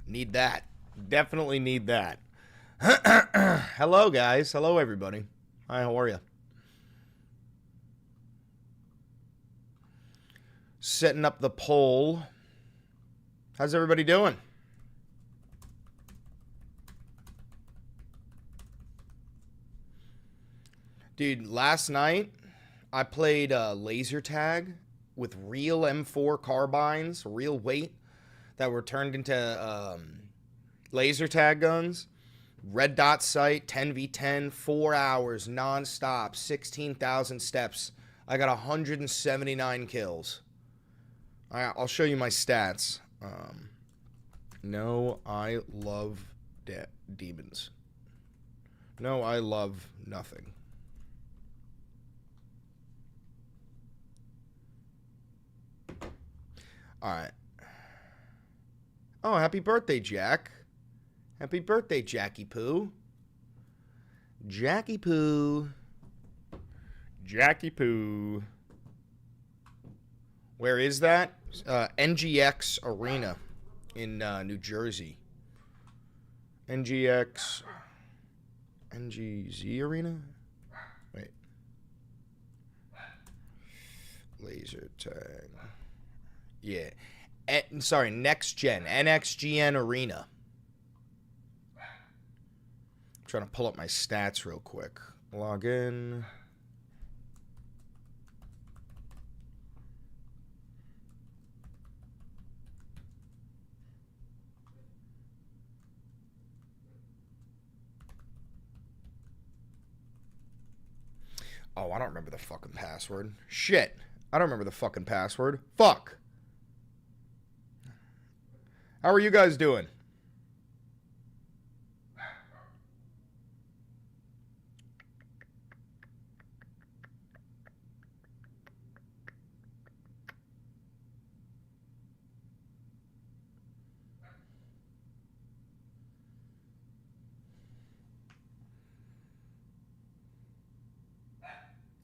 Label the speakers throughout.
Speaker 1: Need that. Definitely need that. Hello, guys. Hello, everybody. Hi, how are you? Setting up the poll. How's everybody doing? Dude, last night I played laser tag with real M4 carbines, real weight, that were turned into laser tag guns. Red dot sight, 10v10, 4 hours, non-stop, 16,000 steps. I got 179 kills. I'll show you my stats. No, I love demons. No, I love nothing. All right. Oh, happy birthday, Jack. Happy birthday, Jackie Poo. Jackie Poo. Jackie Poo. Where is that? NGX Arena in New Jersey. NGZ Arena? Wait. Laser tag. Yeah. Sorry, Next Gen. NXGN Arena. I'm trying to pull up my stats real quick. Log in. Oh, I don't remember the fucking password. Shit. I don't remember the fucking password. Fuck. How are you guys doing?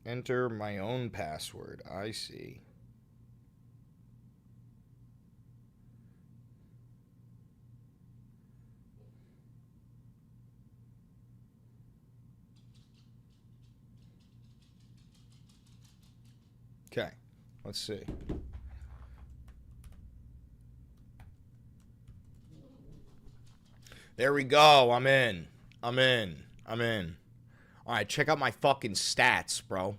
Speaker 1: Enter my own password. I see. Okay, let's see. There we go. I'm in. I'm in. All right, check out my fucking stats, bro.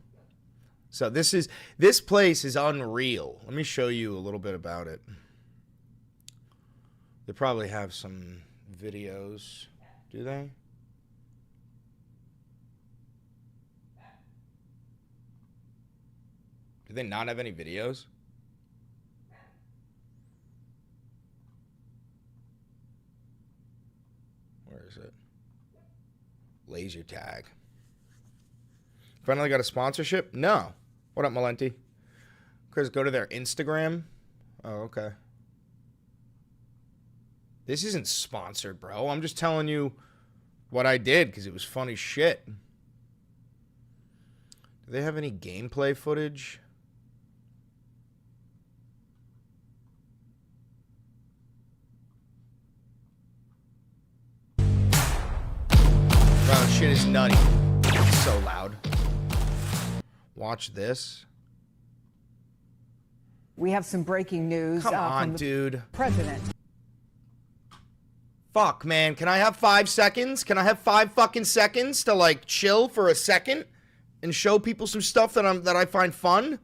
Speaker 1: So this place is unreal. Let me show you a little bit about it. They probably have some videos. Do they? Do they not have any videos? Where is it? Laser tag. Finally got a sponsorship? No. What up, Malenti? Chris, go to their Instagram. Oh, okay. This isn't sponsored, bro. I'm just telling you what I did because it was funny shit. Do they have any gameplay footage? Bro, shit is nutty. It's so loud. Watch this.
Speaker 2: We have some breaking news.
Speaker 1: Come on,
Speaker 2: from the
Speaker 1: dude.
Speaker 2: President.
Speaker 1: Fuck, man. Can I have 5 seconds? Can I have 5 fucking seconds to, like, chill for a second and show people some stuff that I find fun?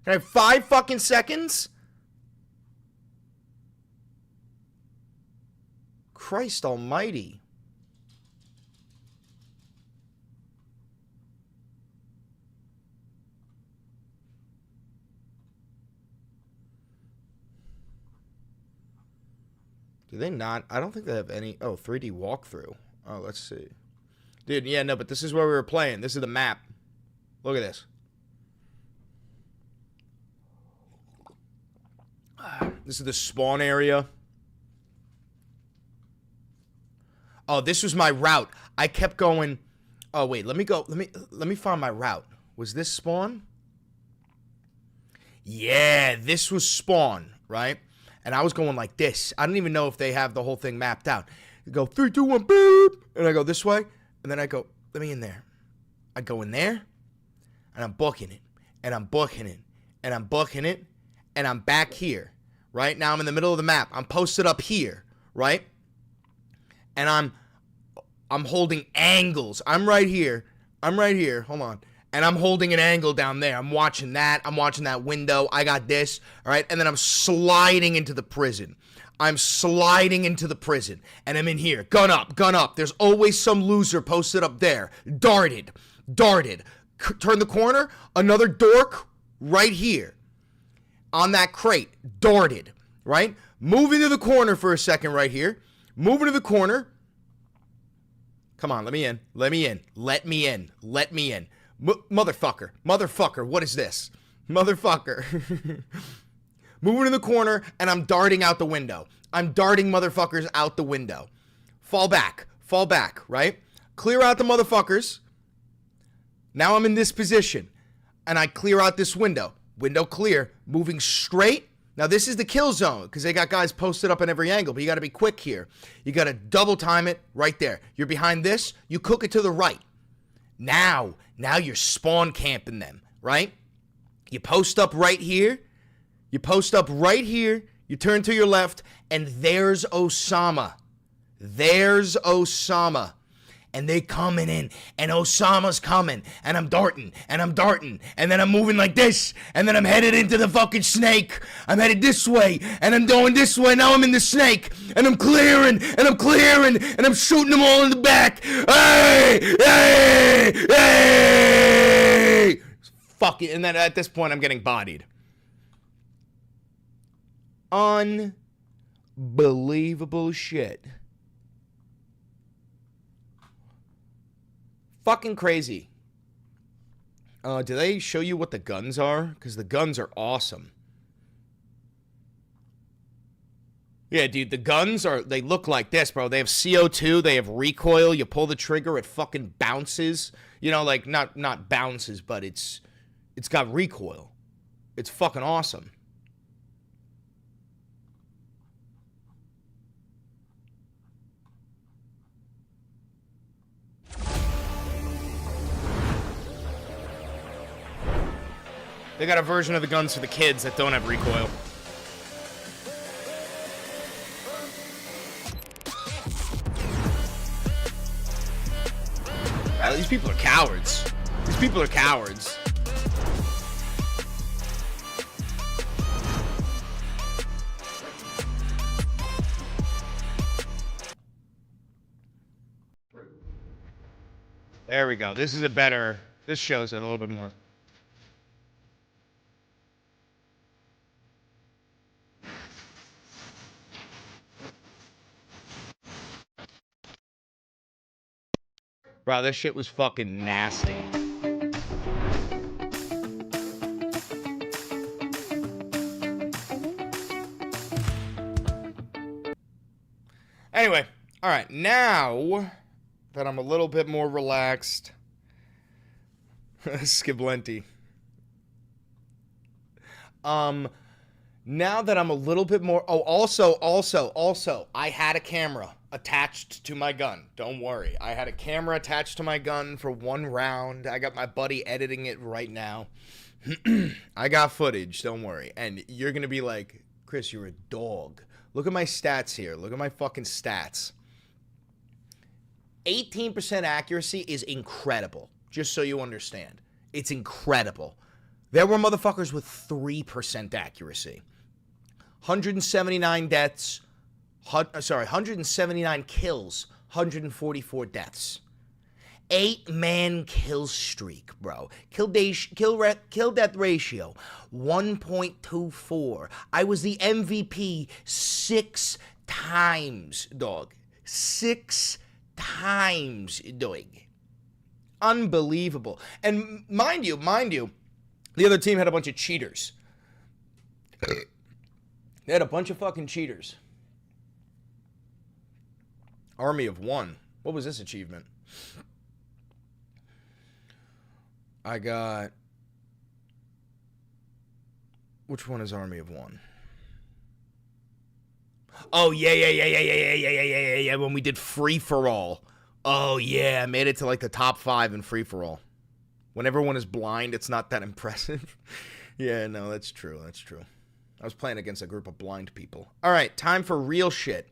Speaker 1: Can I have 5 fucking seconds? Christ almighty. Do they not? I don't think they have any. Oh, 3D walkthrough. Oh, let's see. Dude, yeah, no, but this is where we were playing. This is the map. Look at this. This is the spawn area. Oh, this was my route. I kept going. Oh, wait, let me go. Let me find my route. Was this spawn? Yeah, this was spawn, right? And I was going like this. I don't even know if they have the whole thing mapped out. You go 3, 2, 1, boop, and I go this way, and then I go, let me in there. I go in there, and I'm booking it, and I'm booking it, and I'm booking it, and I'm back here. Right now, I'm in the middle of the map. I'm posted up here, right? And I'm holding angles. I'm right here. Hold on. And I'm holding an angle down there. I'm watching that. I'm watching that window. I got this, all right? And then I'm sliding into the prison. I'm sliding into the prison. And I'm in here. Gun up, gun up. There's always some loser posted up there. Darted. Turn the corner. Another dork right here. On that crate. Darted, right? Move into the corner for a second right here. Move into the corner. Come on, let me in. Motherfucker, what is this? Motherfucker. Moving in the corner, and I'm darting out the window. I'm darting motherfuckers out the window. Fall back, right? Clear out the motherfuckers. Now I'm in this position, and I clear out this window. Window clear, moving straight. Now, this is the kill zone because they got guys posted up in every angle, but you got to be quick here. You got to double time it right there. You're behind this. You cook it to the right. Now you're spawn camping them, right? You post up right here. You turn to your left, and there's Osama. And they coming in, and Osama's coming, and I'm darting, and then I'm moving like this, and then I'm headed into the fucking snake. I'm headed this way, and I'm going this way. Now I'm in the snake, and I'm clearing, and I'm shooting them all in the back. Hey! Fucking, and then at this point, I'm getting bodied. Unbelievable shit. Fucking crazy. Do they show you what the guns are? Because the guns are awesome. Yeah, dude, the guns they look like this, bro. They have CO2, they have recoil. You pull the trigger, it fucking bounces. You know, like, not bounces, but it's got recoil. It's fucking awesome. They got a version of the guns for the kids that don't have recoil. These people are cowards. There we go. This shows it a little bit more. Bro, this shit was fucking nasty. Anyway, all right, now that I'm a little bit more relaxed, Skiblenti. Now that I'm a little bit more, also, I had a camera attached to my gun. Don't worry. I had a camera attached to my gun for one round. I got my buddy editing it right now. I got footage, don't worry. And you're going to be like, Chris, you're a dog. Look at my stats here. Look at my fucking stats. 18% accuracy is incredible, just so you understand. It's incredible. There were motherfuckers with 3% accuracy. 179 deaths. 179 kills, 144 deaths. 8-man kill streak, bro. Kill death ratio, 1.24. I was the MVP 6 times, dog. 6 times, dog. Unbelievable. And mind you, the other team had a bunch of cheaters. They had a bunch of fucking cheaters. Army of One. What was this achievement? I got... Which one is Army of One? Oh, yeah. When we did Free For All. Oh, yeah. I made it to like the top 5 in Free For All. When everyone is blind, it's not that impressive. Yeah, no, that's true. That's true. I was playing against a group of blind people. All right, time for real shit.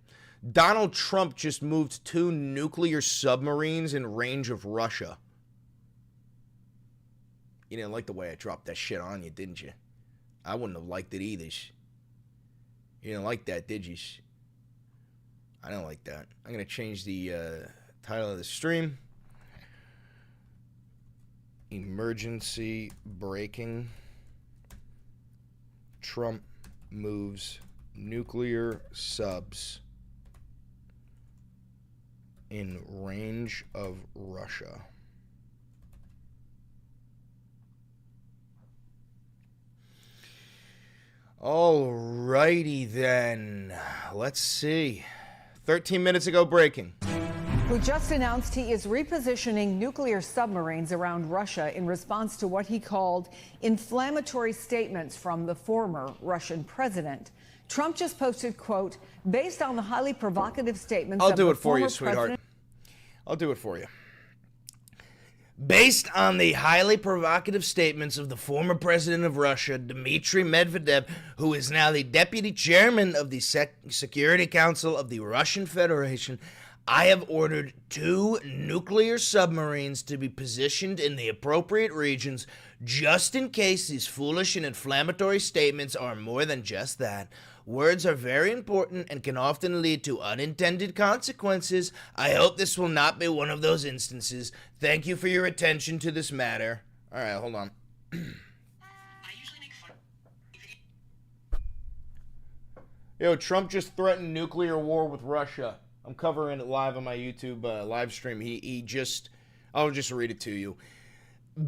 Speaker 1: Donald Trump just moved 2 nuclear submarines in range of Russia. You didn't like the way I dropped that shit on you, didn't you? I wouldn't have liked it either. You didn't like that, did you? I don't like that. I'm going to change the title of the stream. Emergency breaking. Trump moves nuclear subs in range of Russia. Alrighty then. Let's see. 13 minutes ago, breaking.
Speaker 2: Who just announced he is repositioning nuclear submarines around Russia in response to what he called inflammatory statements from the former Russian president. Trump just posted, quote, based on the highly provocative statements
Speaker 1: I'll
Speaker 2: of
Speaker 1: do
Speaker 2: the
Speaker 1: it for you,
Speaker 2: former
Speaker 1: sweetheart.
Speaker 2: president.
Speaker 1: I'll do it for you. Based on the highly provocative statements of the former president of Russia, Dmitry Medvedev, who is now the deputy chairman of the Security Council of the Russian Federation, I have ordered 2 nuclear submarines to be positioned in the appropriate regions just in case these foolish and inflammatory statements are more than just that. Words are very important and can often lead to unintended consequences. I hope this will not be one of those instances. Thank you for your attention to this matter. All right, hold on. Yo, Trump just threatened nuclear war with Russia. I'm covering it live on my YouTube live stream. I'll just read it to you.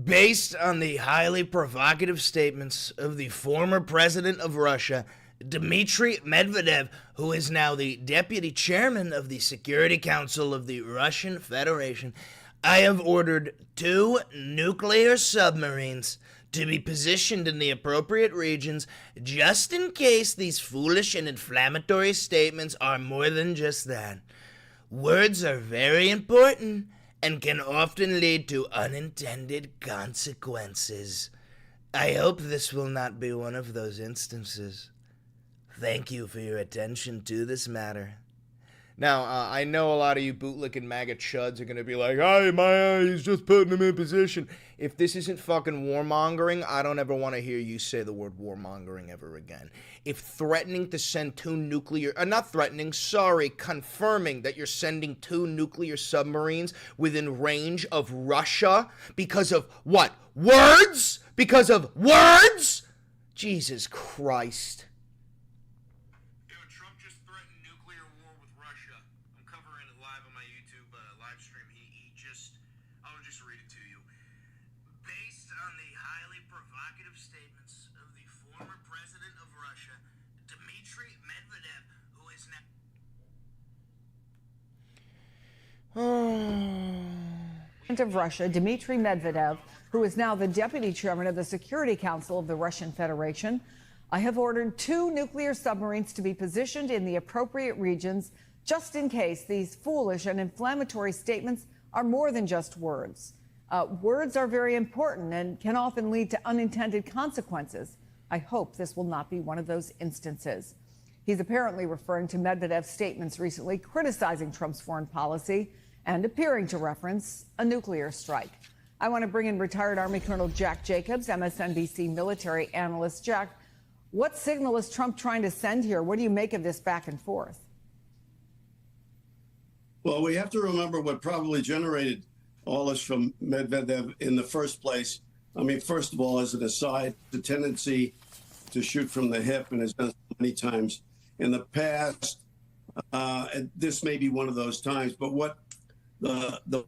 Speaker 1: Based on the highly provocative statements of the former president of Russia, Dmitry Medvedev, who is now the deputy chairman of the Security Council of the Russian Federation, I have ordered 2 nuclear submarines to be positioned in the appropriate regions just in case these foolish and inflammatory statements are more than just that. Words are very important and can often lead to unintended consequences. I hope this will not be one of those instances. Thank you for your attention to this matter. Now, I know a lot of you bootlicking MAGA chuds are going to be like, hey, he's just putting him in position. If this isn't fucking warmongering, I don't ever want to hear you say the word warmongering ever again. If threatening to send 2 nuclear, confirming that you're sending 2 nuclear submarines within range of Russia because of what? Words? Because of words? Jesus Christ.
Speaker 2: Of Russia, Dmitry Medvedev, who is now the deputy chairman of the Security Council of the Russian Federation, I have ordered 2 nuclear submarines to be positioned in the appropriate regions just in case these foolish and inflammatory statements are more than just words. Words are very important and can often lead to unintended consequences. I hope this will not be one of those instances. He's apparently referring to Medvedev's statements recently criticizing Trump's foreign policy and appearing to reference a nuclear strike. I want to bring in retired Army Colonel Jack Jacobs, MSNBC military analyst. Jack, what signal is Trump trying to send here? What do you make of this back and forth?
Speaker 3: Well, we have to remember what probably generated all this from Medvedev in the first place. I mean, first of all, as an aside, the tendency to shoot from the hip, and has done so many times in the past. And this may be one of those times, but what the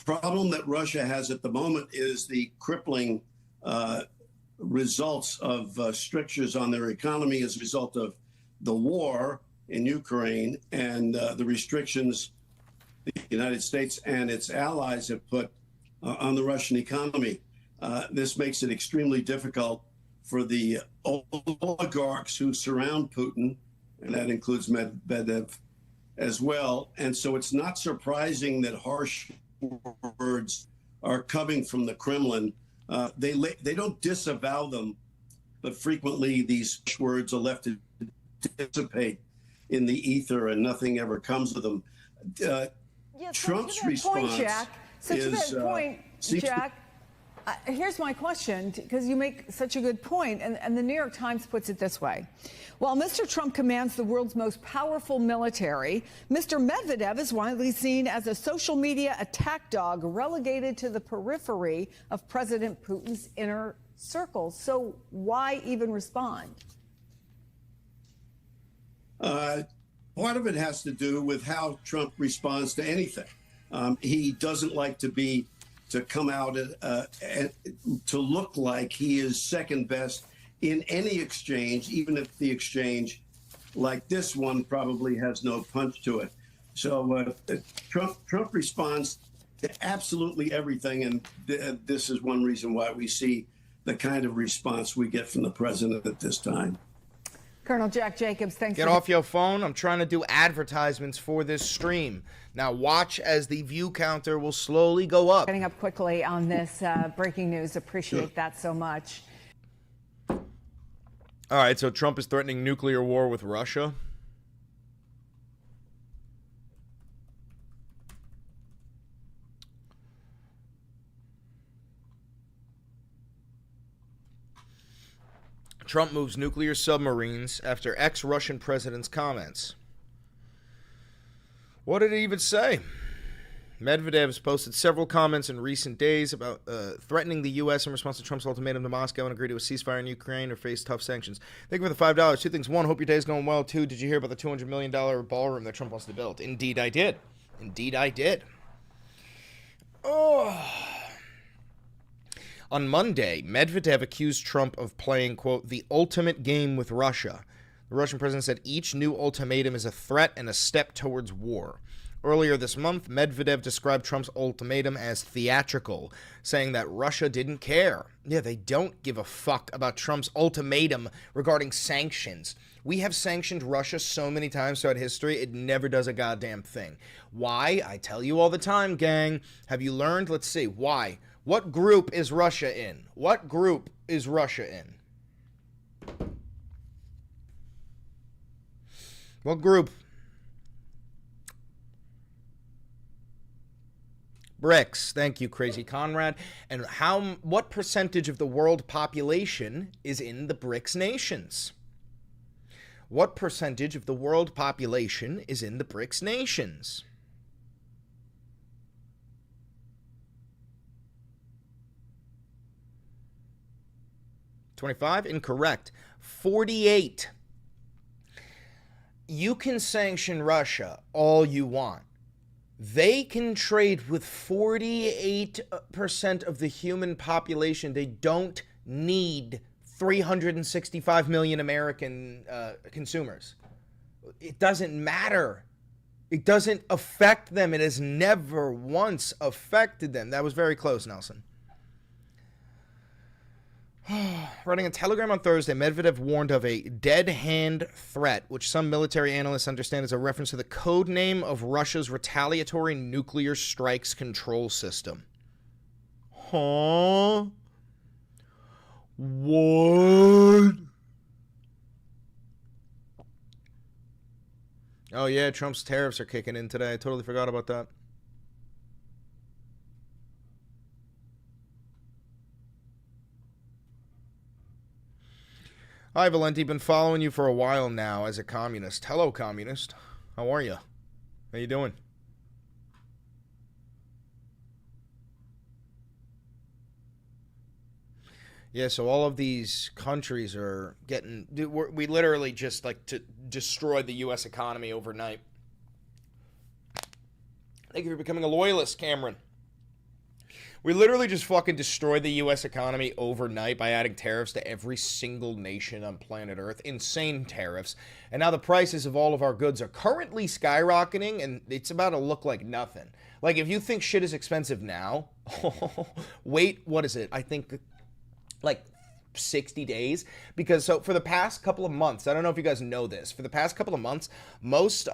Speaker 3: problem that Russia has at the moment is the crippling results of strictures on their economy as a result of the war in Ukraine and the restrictions the United States and its allies have put on the Russian economy. This makes it extremely difficult for the oligarchs who surround Putin and that includes Medvedev as well. And so it's not surprising that harsh words are coming from the Kremlin. They don't disavow them, but frequently these words are left to dissipate in the ether and nothing ever comes of them. Trump's response
Speaker 2: to that point, Jack, here's my question, because you make such a good point, and the New York Times puts it this way. While Mr. Trump commands the world's most powerful military, Mr. Medvedev is widely seen as a social media attack dog relegated to the periphery of President Putin's inner circle. So why even respond?
Speaker 3: Part of it has to do with how Trump responds to anything. He doesn't like to come out and to look like he is second best in any exchange, even if the exchange like this one probably has no punch to it. So Trump responds to absolutely everything, and this is one reason why we see the kind of response we get from the president at this time.
Speaker 2: Colonel Jack Jacobs, thanks.
Speaker 1: Get off your phone. I'm trying to do advertisements for this stream. Now watch as the view counter will slowly go up.
Speaker 2: Getting up quickly on this breaking news. Appreciate that so much.
Speaker 1: All right, so Trump is threatening nuclear war with Russia. Trump moves nuclear submarines after ex-Russian president's comments. What did he even say? Medvedev has posted several comments in recent days about threatening the U.S. in response to Trump's ultimatum to Moscow and agree to a ceasefire in Ukraine or face tough sanctions. Thank you for the $5. Two things. One, hope your day is going well. Two, did you hear about the $200 million ballroom that Trump wants to build? Indeed, I did. Indeed, I did. Oh. On Monday, Medvedev accused Trump of playing, quote, the ultimate game with Russia. The Russian president said each new ultimatum is a threat and a step towards war. Earlier this month, Medvedev described Trump's ultimatum as theatrical, saying that Russia didn't care. Yeah, they don't give a fuck about Trump's ultimatum regarding sanctions. We have sanctioned Russia so many times throughout history, it never does a goddamn thing. Why? I tell you all the time, gang. Have you learned? Let's see. Why? What group is Russia in? What group is Russia in? What group? BRICS. Thank you, Crazy Conrad. And what percentage of the world population is in the BRICS nations? What percentage of the world population is in the BRICS nations? 25? Incorrect. 48. You can sanction Russia all you want. They can trade with 48% of the human population. They don't need 365 million American consumers. It doesn't matter. It doesn't affect them. It has never once affected them. That was very close, Nelson. Writing a telegram on Thursday, Medvedev warned of a dead hand threat, which some military analysts understand as a reference to the code name of Russia's retaliatory nuclear strikes control system. Huh? What? Oh yeah, Trump's tariffs are kicking in today. I totally forgot about that. Hi, Valenti. Been following you for a while now as a communist. Hello, communist. How are you? How you doing? Yeah, so all of these countries are getting... We literally just like to destroy the U.S. economy overnight. Thank you for becoming a loyalist, Cameron. We literally just fucking destroyed the U.S. economy overnight by adding tariffs to every single nation on planet Earth. Insane tariffs. And now the prices of all of our goods are currently skyrocketing, and it's about to look like nothing. Like, if you think shit is expensive now, wait, what is it? I think, like, 60 days. Because so for the past couple of months, I don't know if you guys know this, for the past couple of months, most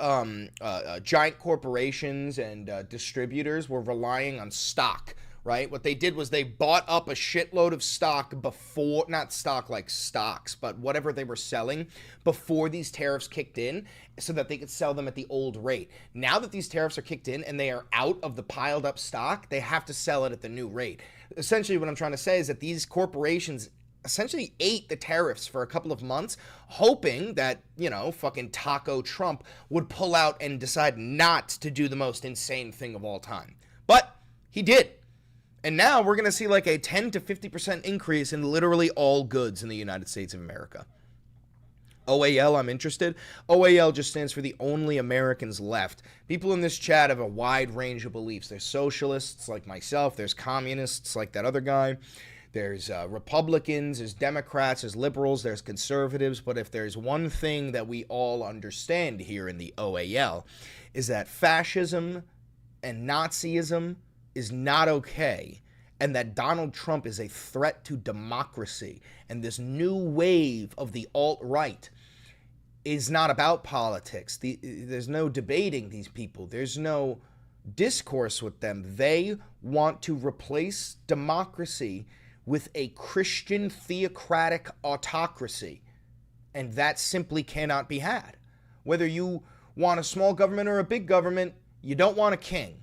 Speaker 1: giant corporations and distributors were relying on stock. Right? What they did was they bought up a shitload of stock before, not stock like stocks, but whatever they were selling before these tariffs kicked in so that they could sell them at the old rate. Now that these tariffs are kicked in and they are out of the piled up stock, they have to sell it at the new rate. Essentially, what I'm trying to say is that these corporations essentially ate the tariffs for a couple of months, hoping that, you know, fucking Taco Trump would pull out and decide not to do the most insane thing of all time. But he did. And now we're going to see like a 10 to 50% increase in literally all goods in the United States of America. OAL, I'm interested. OAL just stands for the Only Americans Left. People in this chat have a wide range of beliefs. There's socialists like myself. There's communists like that other guy. There's Republicans, there's Democrats, there's liberals, there's conservatives. But if there's one thing that we all understand here in the OAL is that fascism and Nazism is not okay, and that Donald Trump is a threat to democracy, and this new wave of the alt-right is not about politics. There's no debating these people. There's no discourse with them. They want to replace democracy with a Christian theocratic autocracy, and that simply cannot be had. Whether you want a small government or a big government, you don't want a king.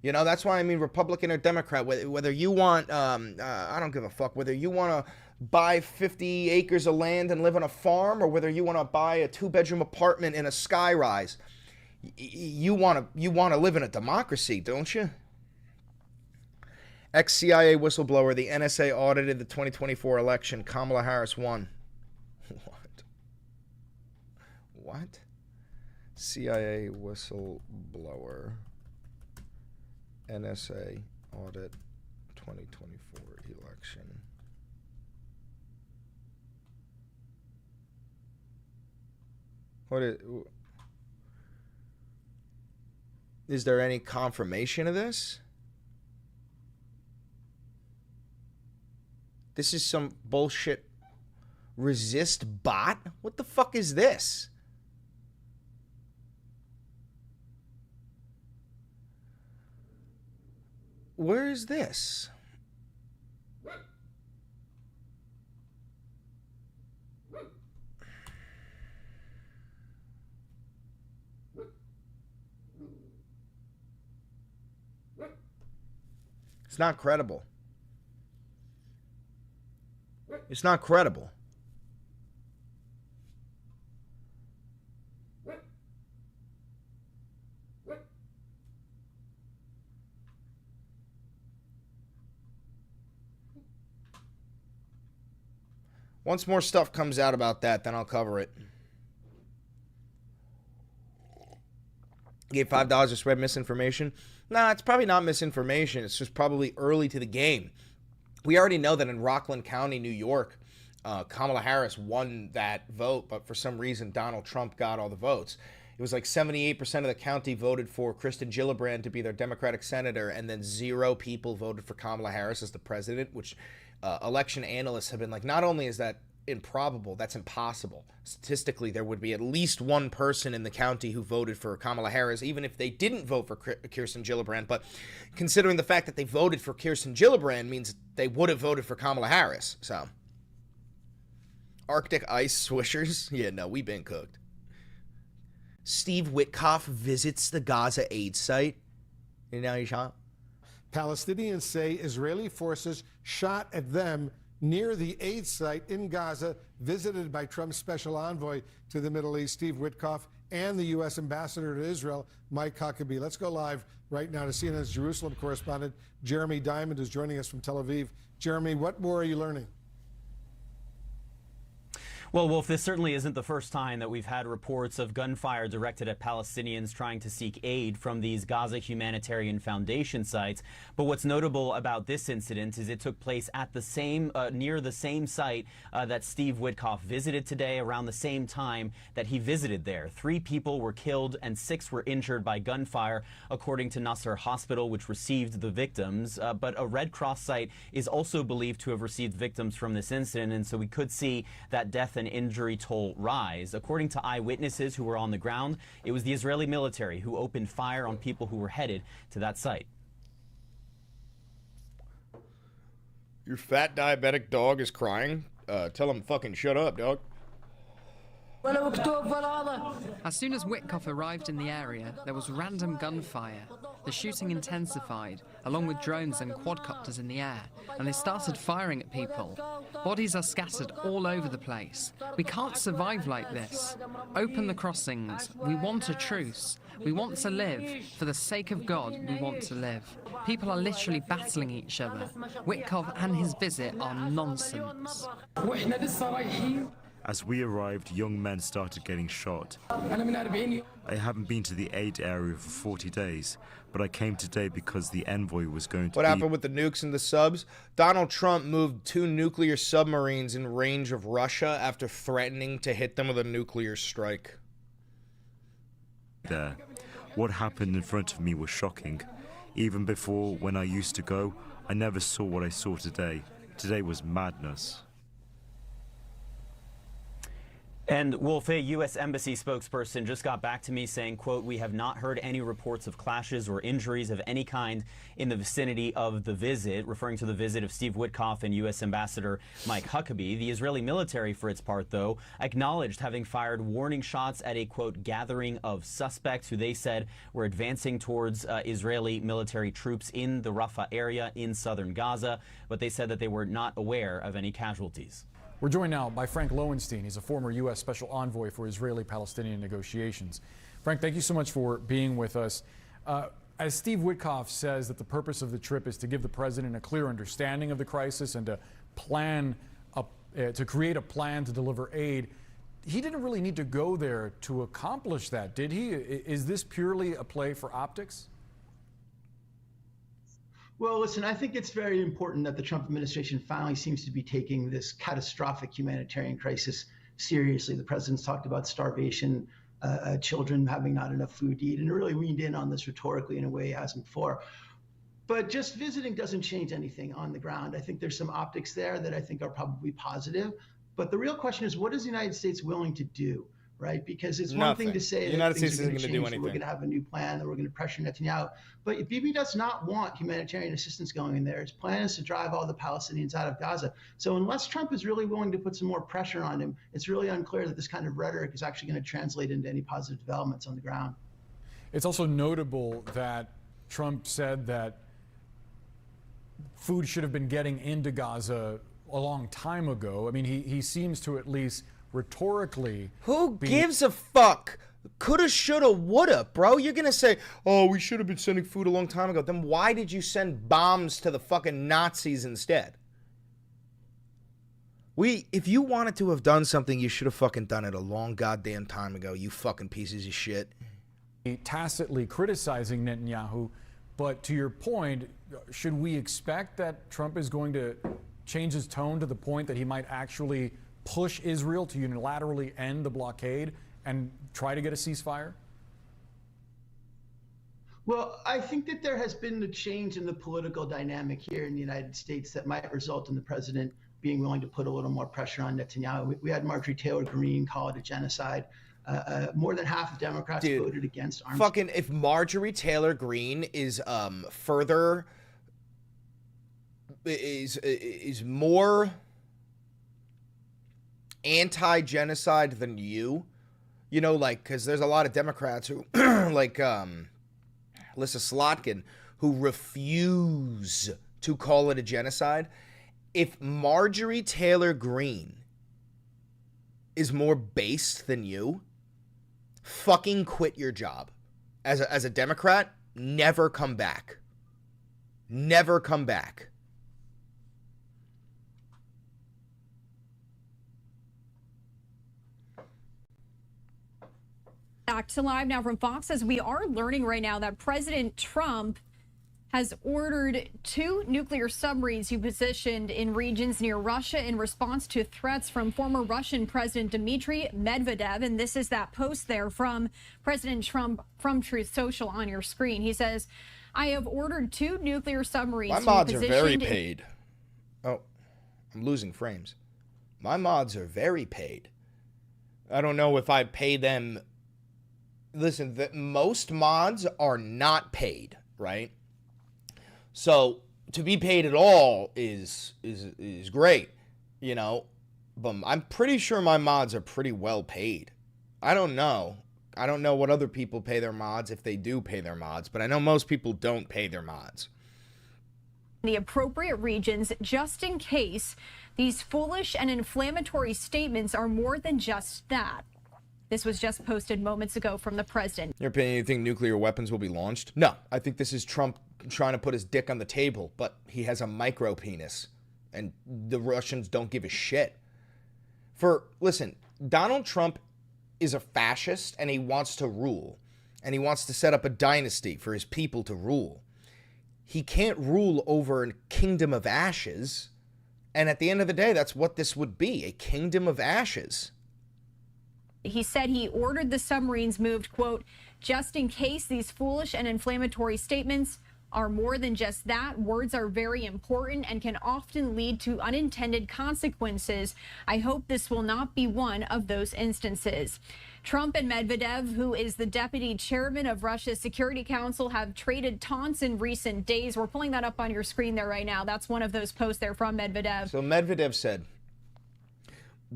Speaker 1: You know, that's why I mean Republican or Democrat, whether you want, I don't give a fuck, whether you want to buy 50 acres of land and live on a farm or whether you want to buy a 2-bedroom apartment in a skyrise, you want to live in a democracy, don't you? Ex-CIA whistleblower, the NSA audited the 2024 election. Kamala Harris won. What? CIA whistleblower. NSA audit 2024 election. Is there any confirmation of this? This is some bullshit resist bot? What the fuck is this? Where is this? It's not credible. It's not credible. Once more stuff comes out about that, then I'll cover it. Gave $5 to spread misinformation. Nah, it's probably not misinformation. It's just probably early to the game. We already know that in Rockland County, New York, Kamala Harris won that vote, but for some reason Donald Trump got all the votes. It was like 78% of the county voted for Kristen Gillibrand to be their Democratic senator, and then 0 people voted for Kamala Harris as the president, which election analysts have been like, not only is that improbable, that's impossible. Statistically, there would be at least one person in the county who voted for Kamala Harris, even if they didn't vote for Kirsten Gillibrand. But considering the fact that they voted for Kirsten Gillibrand means they would have voted for Kamala Harris. So, Arctic ice swishers? Yeah, no, we've been cooked. Steve Witkoff visits the Gaza aid site. You know, you shot.
Speaker 4: Palestinians say Israeli forces shot at them near the aid site in Gaza, visited by Trump's special envoy to the Middle East, Steve Witkoff, and the U.S. ambassador to Israel, Mike Huckabee. Let's go live right now to CNN's Jerusalem correspondent, Jeremy Diamond, who's joining us from Tel Aviv. Jeremy, what more are you learning?
Speaker 5: Well, Wolf, this certainly isn't the first time that we've had reports of gunfire directed at Palestinians trying to seek aid from these Gaza Humanitarian Foundation sites. But what's notable about this incident is it took place at the same, near the same site that Steve Witkoff visited today, around the same time that he visited there. 3 people were killed and 6 were injured by gunfire, according to Nasser Hospital, which received the victims. But a Red Cross site is also believed to have received victims from this incident, and so we could see that death and injury toll rise. According to eyewitnesses who were on the ground, it was the Israeli military who opened fire on people who were headed to that site.
Speaker 1: Your fat diabetic dog is crying. Tell him fucking shut up, dog.
Speaker 6: As soon as Witkoff arrived in the area, there was random gunfire. The shooting intensified, along with drones and quadcopters in the air, and they started firing at people. Bodies are scattered all over the place. We can't survive like this. Open the crossings. We want a truce. We want to live. For the sake of God, we want to live. People are literally battling each other. Witkoff and his visit are nonsense.
Speaker 7: As we arrived, young men started getting shot. I haven't been to the aid area for 40 days, but I came today because the envoy was going to
Speaker 1: What happened with the nukes and the subs? Donald Trump moved 2 nuclear submarines in range of Russia after threatening to hit them with a nuclear strike.
Speaker 7: there. What happened in front of me was shocking. Even before, when I used to go, I never saw what I saw today. Today was madness.
Speaker 5: And Wolf, a U.S. Embassy spokesperson just got back to me saying, quote, "We have not heard any reports of clashes or injuries of any kind in the vicinity of the visit," referring to the visit of Steve Witkoff and U.S. Ambassador Mike Huckabee. The Israeli military, for its part, though, acknowledged having fired warning shots at a, quote, "gathering of suspects," who they said were advancing towards Israeli military troops in the Rafah area in southern Gaza, but they said that they were not aware of any casualties.
Speaker 8: We're joined now by Frank Lowenstein. He's a former U.S. Special Envoy for Israeli-Palestinian negotiations. Frank, thank you so much for being with us. As Steve Witkoff says that the purpose of the trip is to give the president a clear understanding of the crisis and to create a plan to deliver aid, he didn't really need to go there to accomplish that, did he? Is this purely a play for optics?
Speaker 9: Well, listen, I think it's very important that the Trump administration finally seems to be taking this catastrophic humanitarian crisis seriously. The president's talked about starvation, children having not enough food to eat, and really leaned in on this rhetorically in a way he hasn't before. But just visiting doesn't change anything on the ground. I think there's some optics there that I think are probably positive. But the real question is, what is the United States willing to do? Right? Because it's one thing to say
Speaker 1: the United States
Speaker 9: things are
Speaker 1: isn't
Speaker 9: going to
Speaker 1: do
Speaker 9: change,
Speaker 1: anything.
Speaker 9: we're going to have a new plan, that we're going to pressure Netanyahu. But Bibi does not want humanitarian assistance going in there. His plan is to drive all the Palestinians out of Gaza. So unless Trump is really willing to put some more pressure on him, it's really unclear that this kind of rhetoric is actually going to translate into any positive developments on the ground.
Speaker 8: It's also notable that Trump said that food should have been getting into Gaza a long time ago. I mean, he seems to at least rhetorically.
Speaker 1: Who gives a fuck? Coulda, shoulda, woulda, bro. You're gonna say, oh, we should have been sending food a long time ago. Then why did you send bombs to the fucking Nazis instead? If you wanted to have done something, you should have fucking done it a long goddamn time ago, you fucking pieces of shit.
Speaker 8: Tacitly criticizing Netanyahu, but to your point, should we expect that Trump is going to change his tone to the point that he might actually push Israel to unilaterally end the blockade and try to get a ceasefire?
Speaker 9: Well, I think that there has been a change in the political dynamic here in the United States that might result in the president being willing to put a little more pressure on Netanyahu. We had Marjorie Taylor Greene call it a genocide. More than half of Democrats voted against arms.
Speaker 1: Fucking, if Marjorie Taylor Greene is more anti-genocide than you know, like, because there's a lot of Democrats who like Lissa Slotkin, who refuse to call it a genocide. If Marjorie Taylor Greene is more based than you, fucking quit your job as a Democrat. Never come back. Never come back.
Speaker 10: Back to live now from Fox, as we are learning right now that President Trump has ordered 2 nuclear submarines he positioned in regions near Russia in response to threats from former Russian President Dmitry Medvedev. And this is that post there from President Trump from Truth Social on your screen. He says, I have ordered 2 nuclear submarines.
Speaker 1: My mods are very paid. Oh, I'm losing frames. My mods are very paid. I don't know if I pay them. Listen, most mods are not paid, right? So to be paid at all is great, you know, but I'm pretty sure my mods are pretty well paid. I don't know. I don't know what other people pay their mods, if they do pay their mods, but I know most people don't pay their mods.
Speaker 10: The appropriate regions, just in case these foolish and inflammatory statements are more than just that. This was just posted moments ago from the president.
Speaker 1: In your opinion, you think nuclear weapons will be launched? No, I think this is Trump trying to put his dick on the table, but he has a micro penis, and the Russians don't give a shit. Listen, Donald Trump is a fascist, and he wants to rule, and he wants to set up a dynasty for his people to rule. He can't rule over a kingdom of ashes, and at the end of the day, that's what this would be, a kingdom of ashes.
Speaker 10: He said he ordered the submarines moved, quote, just in case these foolish and inflammatory statements are more than just that. Words are very important and can often lead to unintended consequences. I hope this will not be one of those instances. Trump and Medvedev, who is the deputy chairman of Russia's Security Council, have traded taunts in recent days. We're pulling that up on your screen there right now. That's one of those posts there from Medvedev.
Speaker 1: So Medvedev said,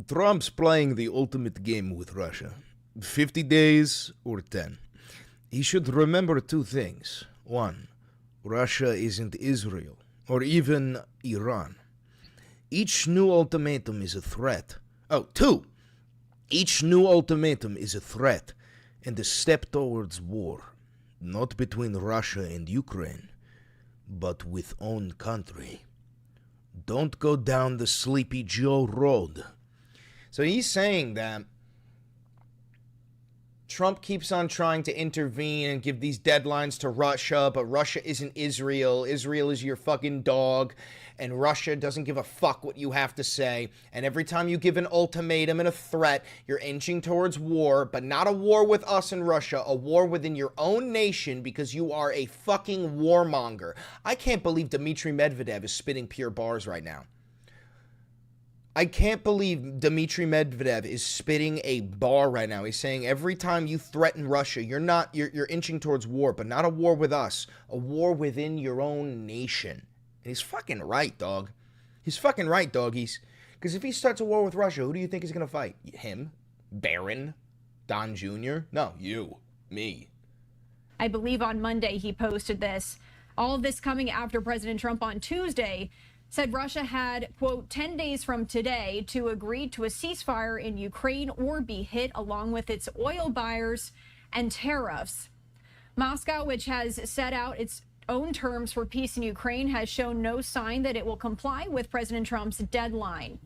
Speaker 1: Trump's playing the ultimate game with Russia. 50 days or 10. He should remember 2 things. 1, Russia isn't Israel or even Iran. Each new ultimatum is a threat. 2, each new ultimatum is a threat and a step towards war, not between Russia and Ukraine, but with own country. Don't go down the Sleepy Joe road. So he's saying that Trump keeps on trying to intervene and give these deadlines to Russia, but Russia isn't Israel. Israel is your fucking dog, and Russia doesn't give a fuck what you have to say. And every time you give an ultimatum and a threat, you're inching towards war, but not a war with us and Russia, a war within your own nation because you are a fucking warmonger. I can't believe Dmitry Medvedev is spitting pure bars right now. I can't believe Dmitry Medvedev is spitting a bar right now. He's saying every time you threaten Russia, you're inching towards war, but not a war with us, a war within your own nation. And he's fucking right, dog. He's fucking right, doggies. Because if he starts a war with Russia, who do you think is going to fight? Him? Barron? Don Jr.? No, you. Me.
Speaker 10: I believe on Monday he posted this. All of this coming after President Trump on Tuesday said Russia had, quote, 10 days from today to agree to a ceasefire in Ukraine or be hit along with its oil buyers and tariffs. Moscow, which has set out its own terms for peace in Ukraine, has shown no sign that it will comply with President Trump's deadline.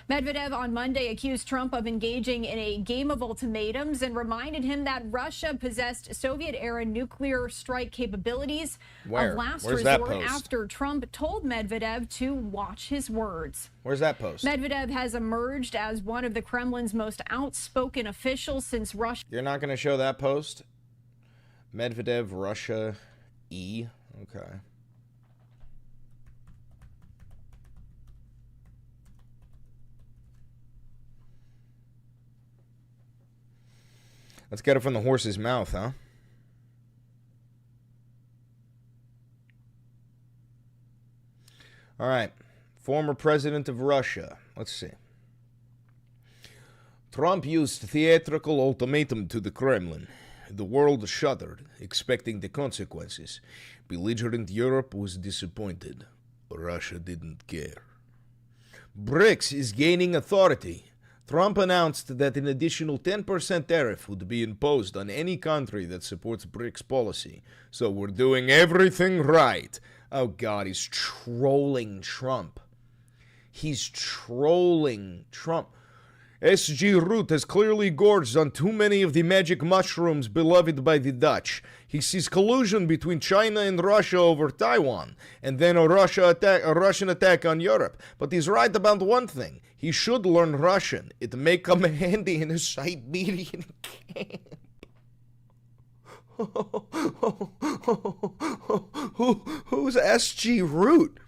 Speaker 10: Medvedev on Monday accused Trump of engaging in a game of ultimatums and reminded him that Russia possessed Soviet-era nuclear strike capabilities of last resort after Trump told Medvedev to watch his words.
Speaker 1: Where's that post?
Speaker 10: Medvedev has emerged as one of the Kremlin's most outspoken officials since Russia.
Speaker 1: You're not going to show that post? Medvedev, Russia, E. Okay. Let's get it from the horse's mouth, huh? All right. Former president of Russia. Let's see. Trump used theatrical ultimatum to the Kremlin. The world shuddered, expecting the consequences. Belligerent Europe was disappointed. Russia didn't care. BRICS is gaining authority. Trump announced that an additional 10% tariff would be imposed on any country that supports BRICS policy. So we're doing everything right. Oh, God, he's trolling Trump. He's trolling Trump. S.G. Root has clearly gorged on too many of the magic mushrooms beloved by the Dutch. He sees collusion between China and Russia over Taiwan, and then a Russian attack on Europe. But he's right about one thing. He should learn Russian. It may come handy in a Siberian camp. Who's S.G. Root?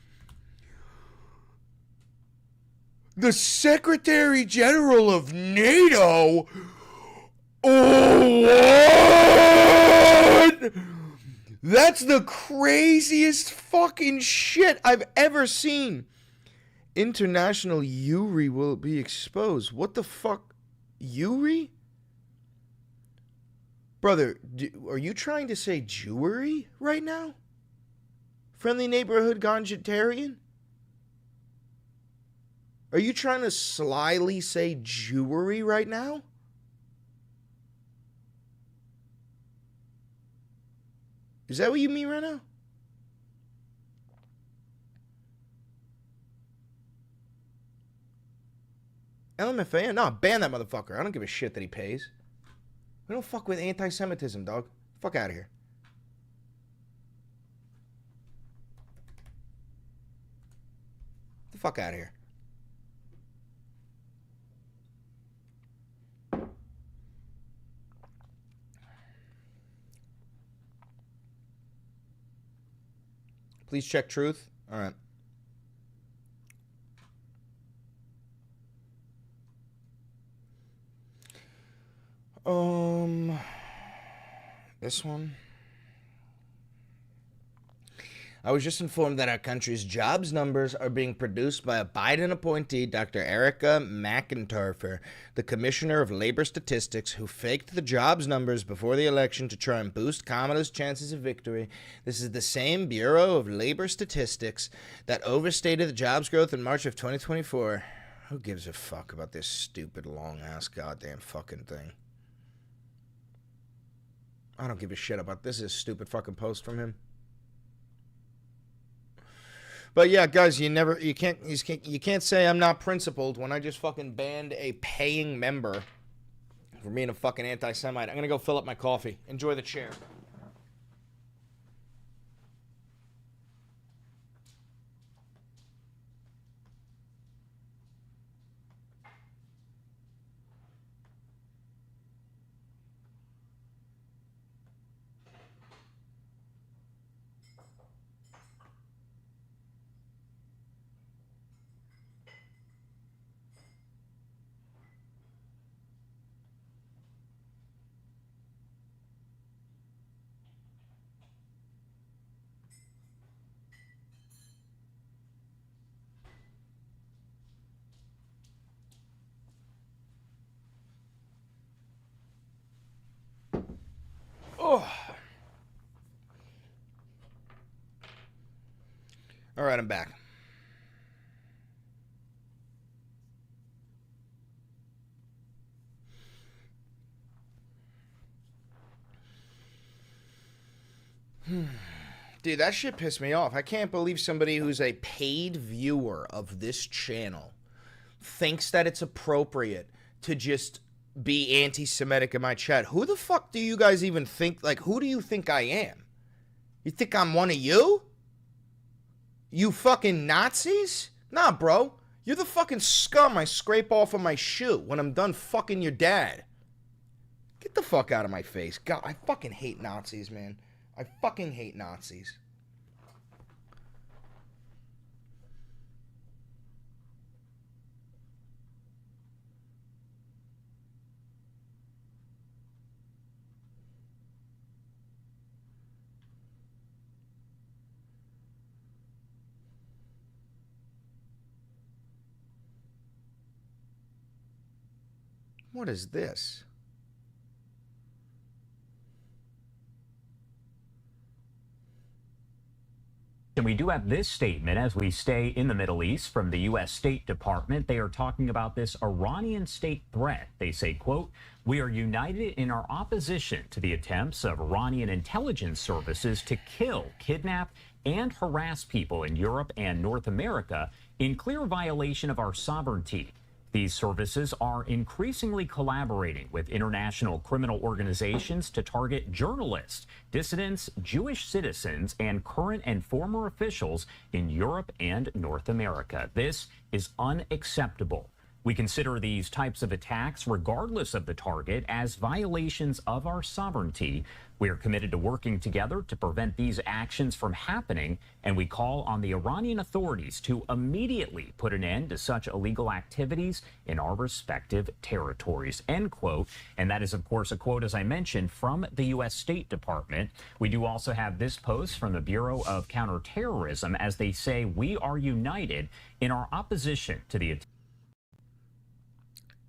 Speaker 1: The Secretary General of NATO? Oh, what? That's the craziest fucking shit I've ever seen. International Yuri will be exposed. What the fuck? Yuri? Brother, are you trying to say Jewery right now? Friendly neighborhood Gangetarian? Are you trying to slyly say Jewery right now? Is that what you mean right now? LMFAO? No, ban that motherfucker. I don't give a shit that he pays. We don't fuck with anti-Semitism, dog. Fuck out of here. Get the fuck out of here. Please check truth. All right. This one. I was just informed that our country's jobs numbers are being produced by a Biden appointee, Dr. Erica McIntyre, the Commissioner of Labor Statistics, who faked the jobs numbers before the election to try and boost Kamala's chances of victory. This is the same Bureau of Labor Statistics that overstated the jobs growth in March of 2024. Who gives a fuck about this stupid, long-ass goddamn fucking thing? I don't give a shit about this. Is a stupid fucking post from him. But yeah, guys, you can't say I'm not principled when I just fucking banned a paying member for being a fucking anti-Semite. I'm gonna go fill up my coffee. Enjoy the chair. Oh. All right, I'm back. Dude, that shit pissed me off. I can't believe somebody who's a paid viewer of this channel thinks that it's appropriate to just be anti-Semitic in my chat. Who the fuck do you guys even think, like, who do you think I am? You think I'm one of you? You fucking Nazis? Nah, bro. You're the fucking scum I scrape off of my shoe when I'm done fucking your dad. Get the fuck out of my face. God, I fucking hate Nazis, man. I fucking hate Nazis. What is this?
Speaker 11: And we do have this statement as we stay in the Middle East from the U.S. State Department. They are talking about this Iranian state threat. They say, quote, "We are united in our opposition to the attempts of Iranian intelligence services to kill, kidnap, and harass people in Europe and North America in clear violation of our sovereignty. The These services are increasingly collaborating with international criminal organizations to target journalists, dissidents, Jewish citizens, and current and former officials in Europe and North America. This is unacceptable. We consider these types of attacks, regardless of the target, as violations of our sovereignty. We are committed to working together to prevent these actions from happening, and we call on the Iranian authorities to immediately put an end to such illegal activities in our respective territories, end quote. And that is, of course, a quote, as I mentioned, from the U.S. State Department. We do also have this post from the Bureau of Counterterrorism, as they say, we are united in our opposition to the attack.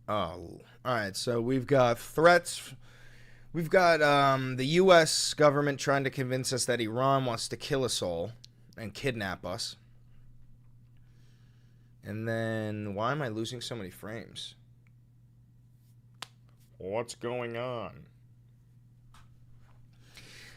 Speaker 1: Oh, all right. So we've got threats. We've got the U.S. government trying to convince us that Iran wants to kill us all and kidnap us. And then, why am I losing so many frames? What's going on?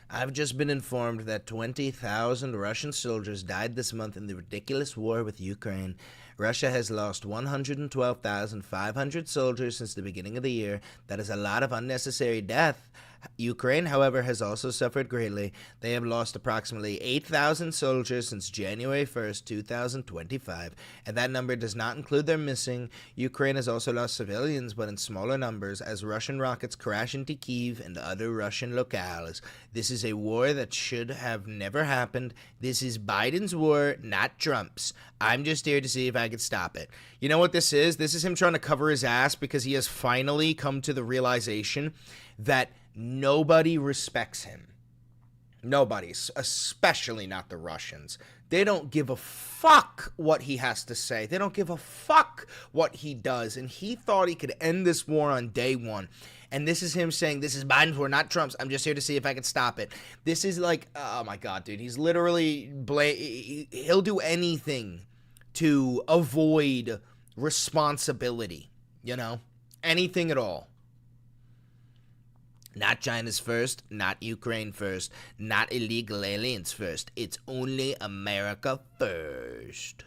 Speaker 1: I've just been informed that 20,000 Russian soldiers died this month in the ridiculous war with Ukraine. Russia has lost 112,500 soldiers since the beginning of the year. That is a lot of unnecessary death. Ukraine, however, has also suffered greatly. They have lost approximately 8,000 soldiers since January 1st, 2025, and that number does not include their missing. Ukraine has also lost civilians, but in smaller numbers, as Russian rockets crash into Kyiv and other Russian locales. This is a war that should have never happened. This is Biden's war, not Trump's. I'm just here to see if I can stop it. You know what this is? This is him trying to cover his ass because he has finally come to the realization that nobody respects him. Nobody, especially not the Russians. They don't give a fuck what he has to say. They don't give a fuck what he does. And he thought he could end this war on day one. And this is him saying, this is Biden's war, not Trump's. I'm just here to see if I can stop it. This is like, oh my God, dude. He's literally, he'll do anything to avoid responsibility, you know? Anything at all. Not China's first, not Ukraine first, not illegal aliens first. It's only America first.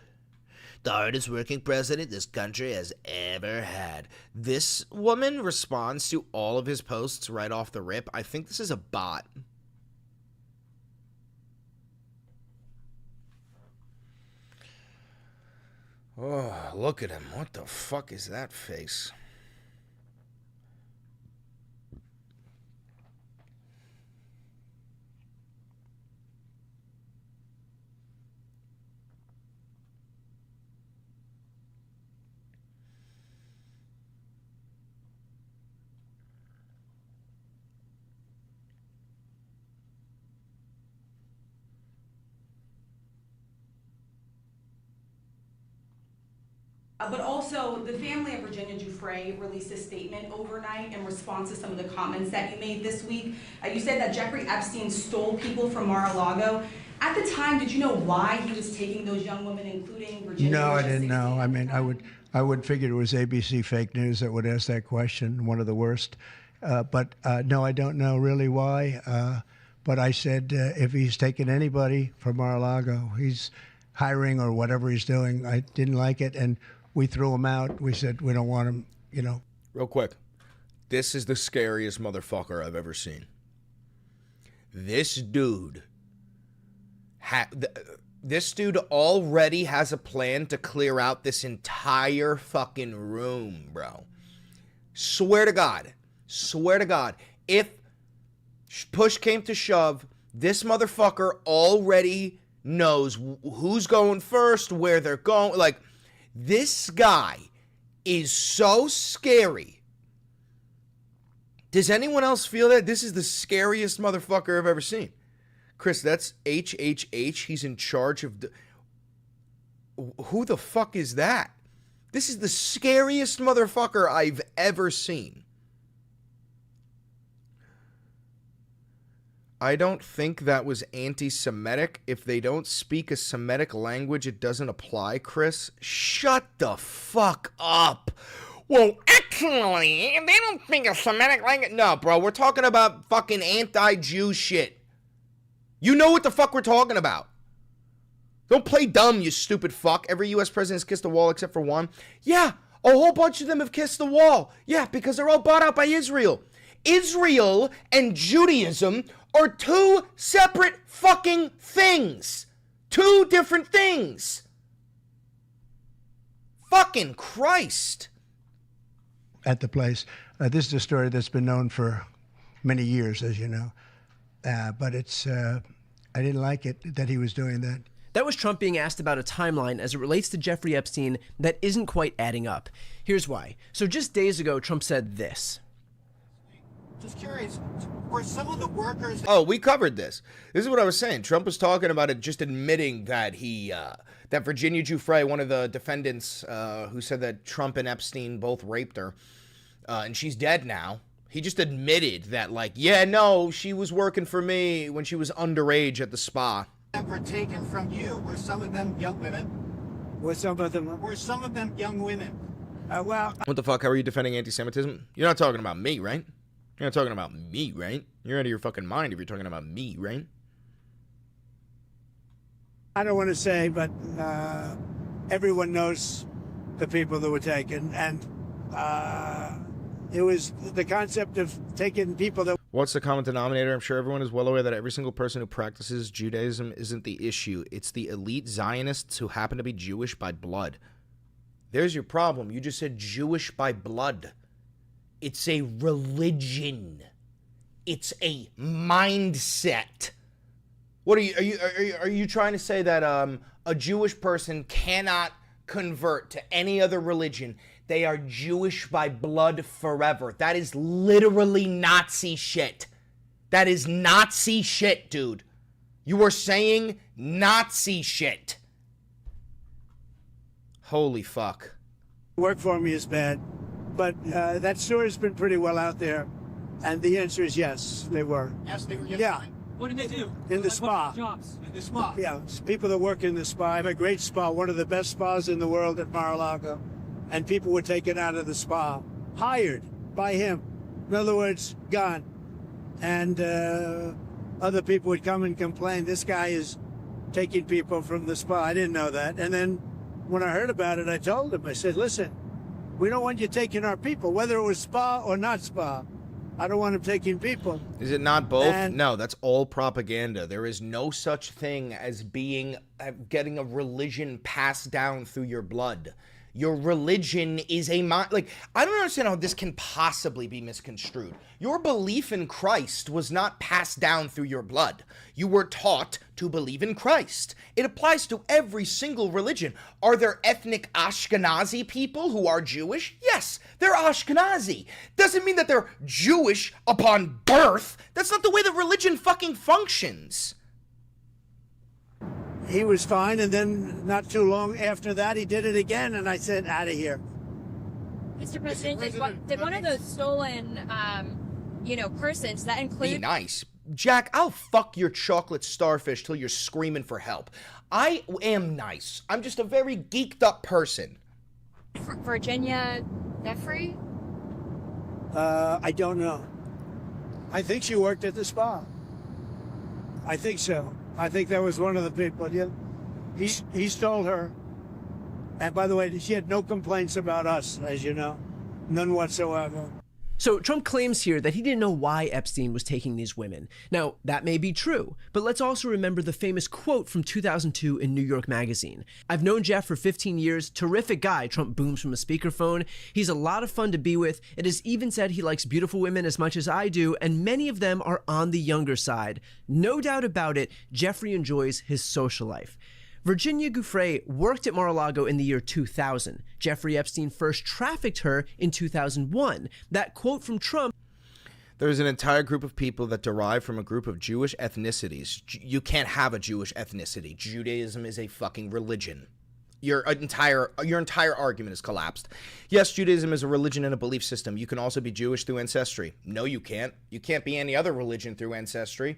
Speaker 1: The hardest working president this country has ever had. This woman responds to all of his posts right off the rip. I think this is a bot. Oh, look at him. What the fuck is that face?
Speaker 12: But also, the family of Virginia Giuffre released a statement overnight in response to some of the comments that you made this week. You said that Jeffrey Epstein stole people from Mar-a-Lago. At the time, did you know why he was taking those young women, including Virginia?
Speaker 13: No, I didn't know. I mean, I would figure it was ABC fake news that would ask that question, one of the worst. But no, I don't know really why. But I said if he's taking anybody from Mar-a-Lago, he's hiring or whatever he's doing. I didn't like it, and we threw him out. We said we don't want him, you know.
Speaker 1: Real quick. This is the scariest motherfucker I've ever seen. This dude already has a plan to clear out this entire fucking room, bro. Swear to God. If push came to shove, this motherfucker already knows who's going first, where they're going. Like, this guy is so scary. Does anyone else feel that? This is the scariest motherfucker I've ever seen. Chris, that's HHH. He's in charge of who the fuck is that? This is the scariest motherfucker I've ever seen. I don't think that was anti-Semitic. If they don't speak a Semitic language, it doesn't apply, Chris. Shut the fuck up. Well, actually, they don't speak a Semitic language. No, bro, we're talking about fucking anti-Jew shit. You know what the fuck we're talking about. Don't play dumb, you stupid fuck. Every U.S. president has kissed a wall except for one. Yeah, A whole bunch of them have kissed the wall. Yeah, because they're all bought out by Israel. Israel and Judaism are two separate fucking things. Two different things. Fucking Christ.
Speaker 13: At the place. This is a story that's been known for many years, as you know. But it's, I didn't like it that he was doing that.
Speaker 14: That was Trump being asked about a timeline as it relates to Jeffrey Epstein that isn't quite adding up. Here's why. So just days ago, Trump said this.
Speaker 15: Just curious, were some of the workers...
Speaker 1: Oh, we covered this. This is what I was saying. Trump was talking about it, just admitting that that Virginia Giuffre, one of the defendants who said that Trump and Epstein both raped her, and she's dead now. He just admitted that, like, yeah, no, she was working for me when she was underage at the spa.
Speaker 15: ...that were taken from you, were some of them young women? Were some of them young women? Well...
Speaker 1: What the fuck? How are you defending anti-Semitism? You're not talking about me, right? You're not talking about me, right? You're out of your fucking mind if you're talking about me, right?
Speaker 15: I don't want to say, but everyone knows the people that were taken, and it was the concept of taking people that...
Speaker 1: What's the common denominator? I'm sure everyone is well aware that every single person who practices Judaism isn't the issue. It's the elite Zionists who happen to be Jewish by blood. There's your problem. You just said Jewish by blood. It's a religion. It's a mindset. What are you trying to say that a Jewish person cannot convert to any other religion? They are Jewish by blood forever. That is literally Nazi shit. That is Nazi shit, dude. You are saying Nazi shit. Holy fuck.
Speaker 15: Work for me is bad, but that story's been pretty well out there, and the answer is yes, they were.
Speaker 16: Yes, they were.
Speaker 15: Yeah.
Speaker 16: What did they do?
Speaker 15: In the spa.
Speaker 16: Jobs in the spa.
Speaker 15: Yeah, people that work in the spa. I have a great spa, one of the best spas in the world at Mar-a-Lago. And people were taken out of the spa, hired by him. In other words, gone. And other people would come and complain, this guy is taking people from the spa. I didn't know that. And then when I heard about it, I told him, I said, listen, we don't want you taking our people, whether it was spa or not spa. I don't want him taking people.
Speaker 1: Is it not both? No, that's all propaganda. There is no such thing as getting a religion passed down through your blood. Your religion is I don't understand how this can possibly be misconstrued. Your belief in Christ was not passed down through your blood. You were taught to believe in Christ. It applies to every single religion. Are there ethnic Ashkenazi people who are Jewish? Yes, they're Ashkenazi. Doesn't mean that they're Jewish upon birth. That's not the way that religion fucking functions.
Speaker 15: He was fine, and then not too long after that, he did it again, and I said, out of here.
Speaker 17: Mr. President, did one of those stolen, persons, that include...
Speaker 1: Be nice. Jack, I'll fuck your chocolate starfish till you're screaming for help. I am nice. I'm just a very geeked up person.
Speaker 17: Virginia Giuffre?
Speaker 15: I don't know. I think she worked at the spa. I think so. I think that was one of the people. Yeah, he stole her. And by the way, she had no complaints about us, as you know. None whatsoever.
Speaker 14: So Trump claims here that he didn't know why Epstein was taking these women. Now, that may be true, but let's also remember the famous quote from 2002 in New York Magazine. I've known Jeff for 15 years. Terrific guy, Trump booms from a speakerphone. He's a lot of fun to be with. It is even said he likes beautiful women as much as I do, and many of them are on the younger side. No doubt about it, Jeffrey enjoys his social life. Virginia Giuffre worked at Mar-a-Lago in the year 2000. Jeffrey Epstein first trafficked her in 2001. That quote from Trump...
Speaker 1: There's an entire group of people that derive from a group of Jewish ethnicities. You can't have a Jewish ethnicity. Judaism is a fucking religion. Your entire argument is collapsed. Yes, Judaism is a religion and a belief system. You can also be Jewish through ancestry. No, you can't. You can't be any other religion through ancestry.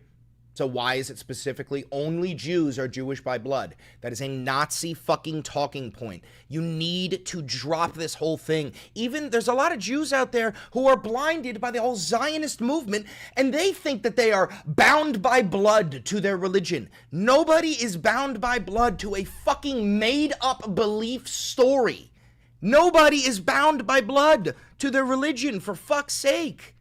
Speaker 1: So why is it specifically only Jews are Jewish by blood? That is a Nazi fucking talking point. You need to drop this whole thing. Even there's a lot of Jews out there who are blinded by the whole Zionist movement, and they think that they are bound by blood to their religion. Nobody is bound by blood to a fucking made up belief story. Nobody is bound by blood to their religion, for fuck's sake.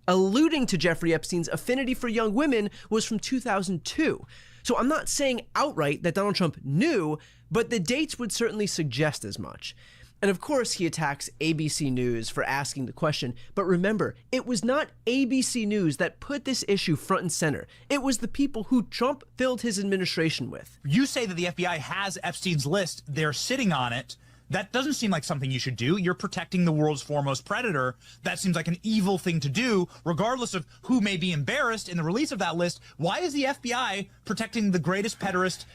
Speaker 14: Alluding to Jeffrey Epstein's affinity for young women was from 2002. So I'm not saying outright that Donald Trump knew, but the dates would certainly suggest as much. And of course, he attacks ABC News for asking the question. But remember, it was not ABC News that put this issue front and center. It was the people who Trump filled his administration with.
Speaker 18: You say that the FBI has Epstein's list. They're sitting on it. That doesn't seem like something you should do. You're protecting the world's foremost predator. That seems like an evil thing to do, regardless of who may be embarrassed in the release of that list. Why is the FBI protecting the greatest pederast,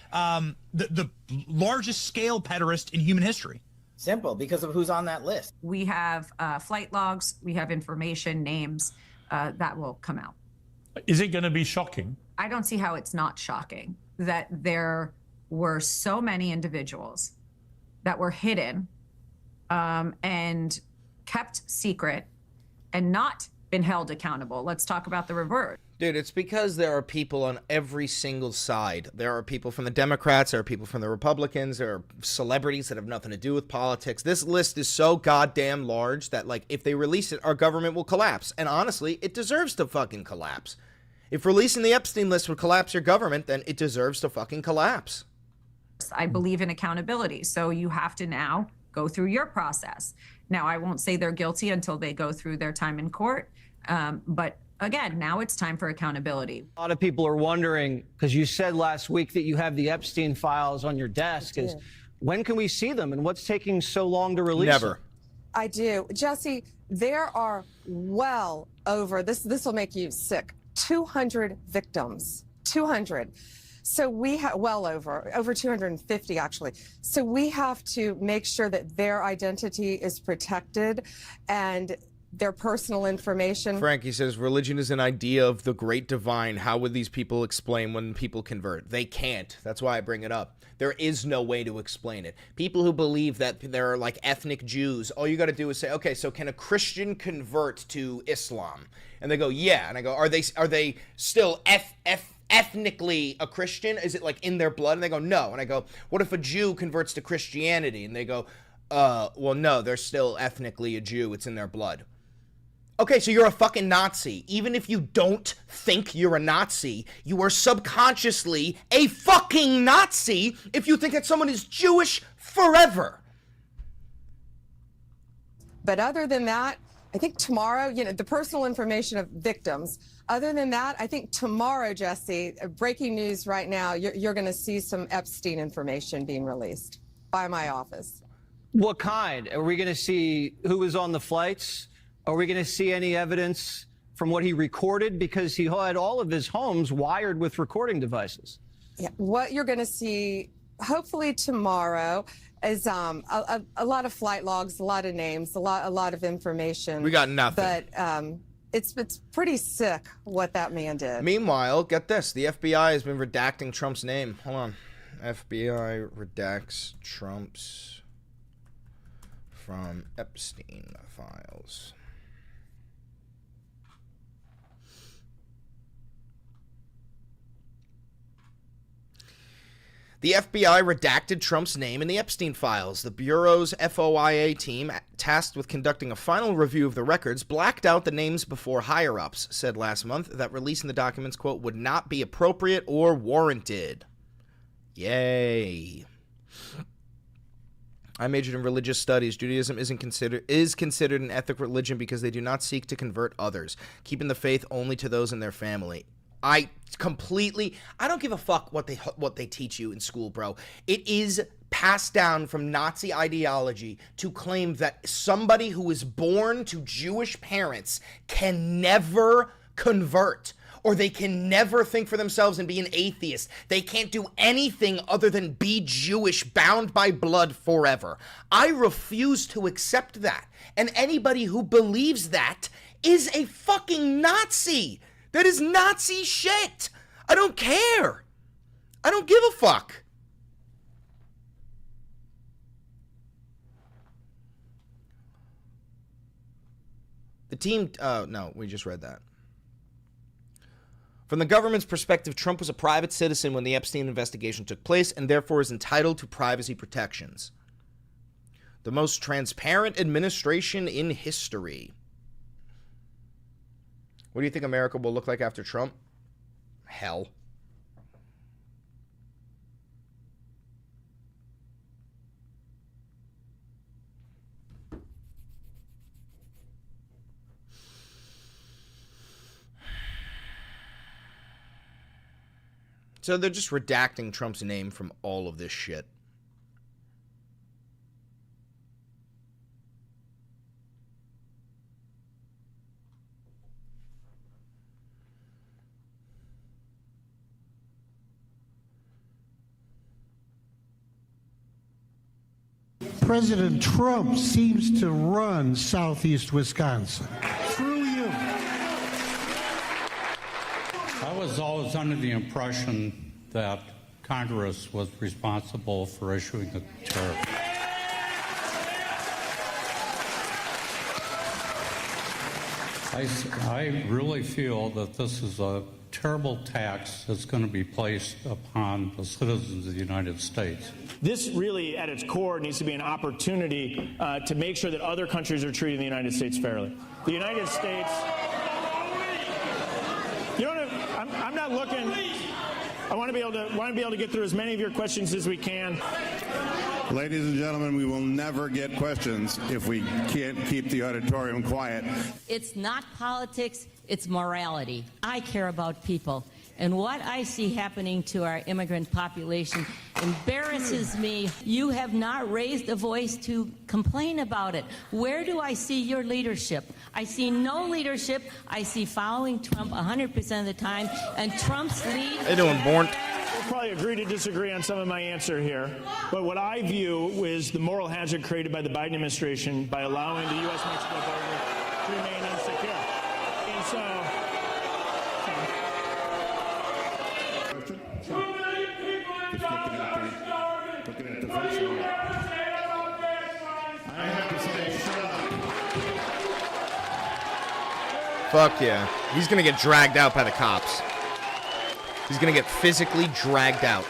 Speaker 18: the largest scale pederast in human history?
Speaker 19: Simple, because of who's on that list.
Speaker 20: We have flight logs, we have information, names that will come out.
Speaker 21: Is it going to be shocking?
Speaker 20: I don't see how it's not shocking that there were so many individuals that were hidden and kept secret and not been held accountable. Let's talk about the reverse.
Speaker 1: Dude, it's because there are people on every single side. There are people from the Democrats, there are people from the Republicans, there are celebrities that have nothing to do with politics. This list is so goddamn large that, like, if they release it, our government will collapse. And honestly, it deserves to fucking collapse. If releasing the Epstein list would collapse your government, then it deserves to fucking collapse.
Speaker 20: I believe in accountability. So you have to now go through your process. Now, I won't say they're guilty until they go through their time in court. But again, now it's time for accountability.
Speaker 22: A lot of people are wondering, because you said last week that you have the Epstein files on your desk, is when can we see them and what's taking so long to release them?
Speaker 1: Never.
Speaker 23: I do. Jesse, there are well over, this will make you sick, 200 victims. 200. So we have well over 250 actually. So we have to make sure that their identity is protected and their personal information.
Speaker 1: Frankie says, religion is an idea of the great divine. How would these people explain when people convert? They can't. That's why I bring it up. There is no way to explain it. People who believe that there are like ethnic Jews, all you got to do is say, okay, so can a Christian convert to Islam? And they go, yeah. And I go, are they still ethnically a Christian? Is it like in their blood? And they go, no. And I go, what if a Jew converts to Christianity? And they go, well, no, they're still ethnically a Jew. It's in their blood. Okay, so you're a fucking Nazi. Even if you don't think you're a Nazi, you are subconsciously a fucking Nazi if you think that someone is Jewish forever.
Speaker 23: But other than that, I think tomorrow, the personal information of victims, other than that, I think tomorrow, Jesse, breaking news right now, you're going to see some Epstein information being released by my office.
Speaker 22: What kind? Are we going to see who was on the flights? Are we going to see any evidence from what he recorded? Because he had all of his homes wired with recording devices.
Speaker 23: Yeah, what you're going to see, hopefully tomorrow, is a lot of flight logs, a lot of names, a lot of information.
Speaker 1: We got nothing.
Speaker 23: But it's pretty sick what that man did.
Speaker 1: Meanwhile, get this. The FBI has been redacting Trump's name. Hold on. FBI redacts Trump's from Epstein files. The FBI redacted Trump's name in the Epstein files. The Bureau's FOIA team, tasked with conducting a final review of the records, blacked out the names before higher-ups, said last month that releasing the documents, quote, would not be appropriate or warranted. Yay. I majored in religious studies. Judaism is considered an ethnic religion because they do not seek to convert others, keeping the faith only to those in their family. I don't give a fuck what they teach you in school, bro. It is passed down from Nazi ideology to claim that somebody who is born to Jewish parents can never convert, or they can never think for themselves and be an atheist. They can't do anything other than be Jewish, bound by blood forever. I refuse to accept that. And anybody who believes that is a fucking Nazi. That is Nazi shit. I don't care. I don't give a fuck. The team, no, we just read that. From the government's perspective, Trump was a private citizen when the Epstein investigation took place and therefore is entitled to privacy protections. The most transparent administration in history. What do you think America will look like after Trump? Hell. So they're just redacting Trump's name from all of this shit.
Speaker 2: President Trump seems to run Southeast Wisconsin through you.
Speaker 21: I was always under the impression that Congress was responsible for issuing the tariff. I really feel that this is a terrible tax that's going to be placed upon the citizens of the United States.
Speaker 3: This really, at its core, needs to be an opportunity to make sure that other countries are treating the United States fairly. The United States... You know what? I'm not looking... I want to be able to get through as many of your questions as we can.
Speaker 4: Ladies and gentlemen, we will never get questions if we can't keep the auditorium quiet.
Speaker 24: It's not politics, it's morality. I care about people. And what I see happening to our immigrant population embarrasses me. You have not raised a voice to complain about it. Where do I see your leadership? I see no leadership. I see following Trump 100% of the time. And Trump's lead...
Speaker 1: How you doing, Born?
Speaker 3: We'll probably agree to disagree on some of my answer here. But what I view is the moral hazard created by the Biden administration by allowing the U.S.-Mexico border to remain insecure. And so...
Speaker 1: Fuck yeah. He's gonna get dragged out by the cops. He's gonna get physically dragged out.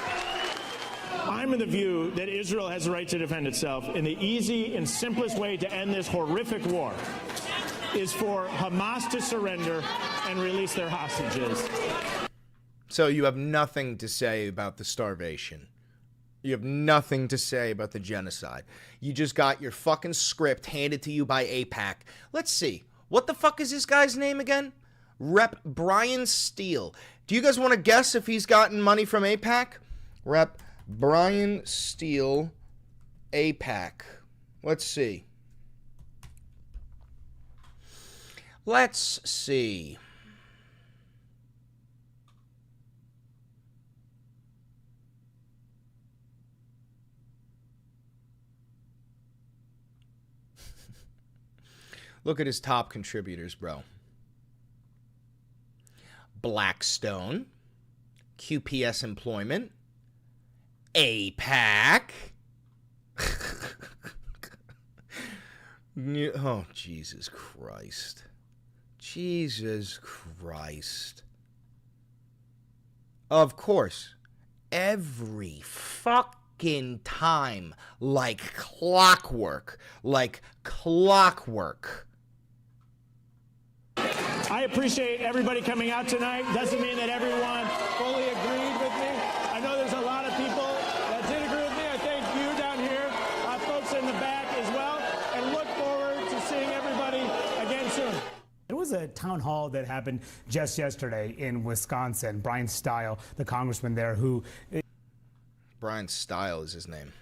Speaker 3: I'm of the view that Israel has the right to defend itself, and the easy and simplest way to end this horrific war is for Hamas to surrender and release their hostages.
Speaker 1: So you have nothing to say about the starvation. You have nothing to say about the genocide. You just got your fucking script handed to you by AIPAC. Let's see. What the fuck is this guy's name again? Rep. Brian Steele. Do you guys want to guess if he's gotten money from AIPAC? Rep. Brian Steele, AIPAC. Let's see. Let's see. Look at his top contributors, bro. Blackstone, QPS Employment, AIPAC. Oh, Jesus Christ. Jesus Christ. Of course, every fucking time, like clockwork.
Speaker 3: I appreciate everybody coming out tonight. Doesn't mean that everyone fully agreed with me. I know there's a lot of people that did agree with me. I thank you down here, folks in the back as well, and look forward to seeing everybody again soon.
Speaker 25: There was a town hall that happened just yesterday in Wisconsin. Brian Steele, the congressman there, who...
Speaker 1: Brian Steele is his name.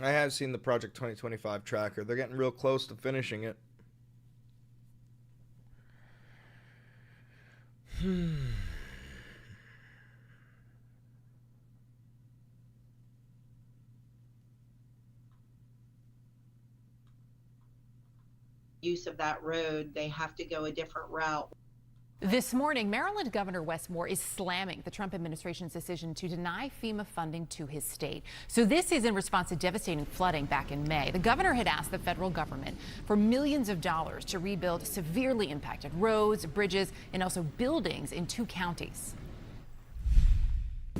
Speaker 1: I have seen the Project 2025 tracker. They're getting real close to finishing it.
Speaker 26: Use of that road, they have to go a different route.
Speaker 5: This morning, Maryland Governor Wes Moore is slamming the Trump administration's decision to deny FEMA funding to his state. So this is in response to devastating flooding back in May. The governor had asked the federal government for millions of dollars to rebuild severely impacted roads, bridges, and also buildings in 2 counties.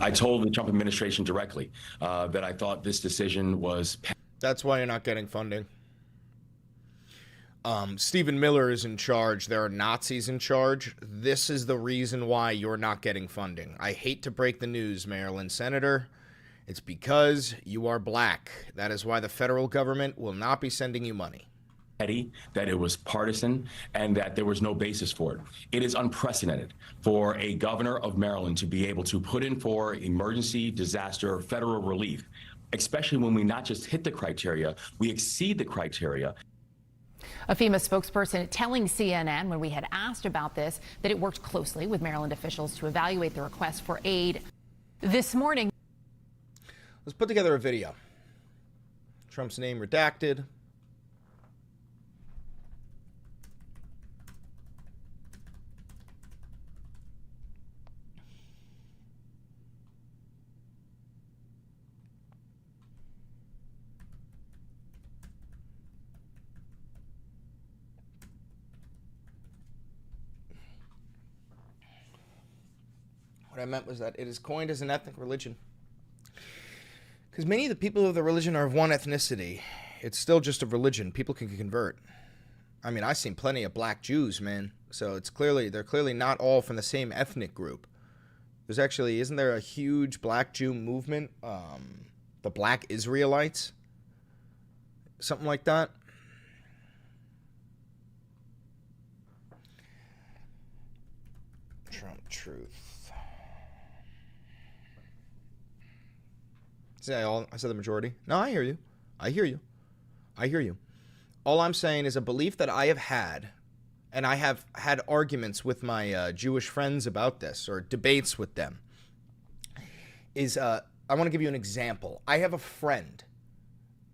Speaker 6: I told the Trump administration directly that I thought this decision was...
Speaker 1: That's why you're not getting funding. Stephen Miller is in charge. There are Nazis in charge. This is the reason why you're not getting funding. I hate to break the news, Maryland Senator. It's because you are black. That is why the federal government will not be sending you money.
Speaker 6: That it was partisan, and that there was no basis for it. It is unprecedented for a governor of Maryland to be able to put in for emergency disaster federal relief, especially when we not just hit the criteria, we exceed the criteria.
Speaker 5: A FEMA spokesperson telling CNN when we had asked about this that it worked closely with Maryland officials to evaluate the request for aid. This morning,
Speaker 1: let's put together a video. Trump's name redacted. What I meant was that it is coined as an ethnic religion. Because many of the people of the religion are of one ethnicity. It's still just a religion. People can convert. I mean, I've seen plenty of black Jews, man. So they're clearly not all from the same ethnic group. There's actually, isn't there a huge black Jew movement? The Black Israelites? Something like that. Trump truth. I said the majority. No, I hear you. I hear you. I hear you. All I'm saying is a belief that I have had, and I have had arguments with my Jewish friends about this, or debates with them, is I want to give you an example. I have a friend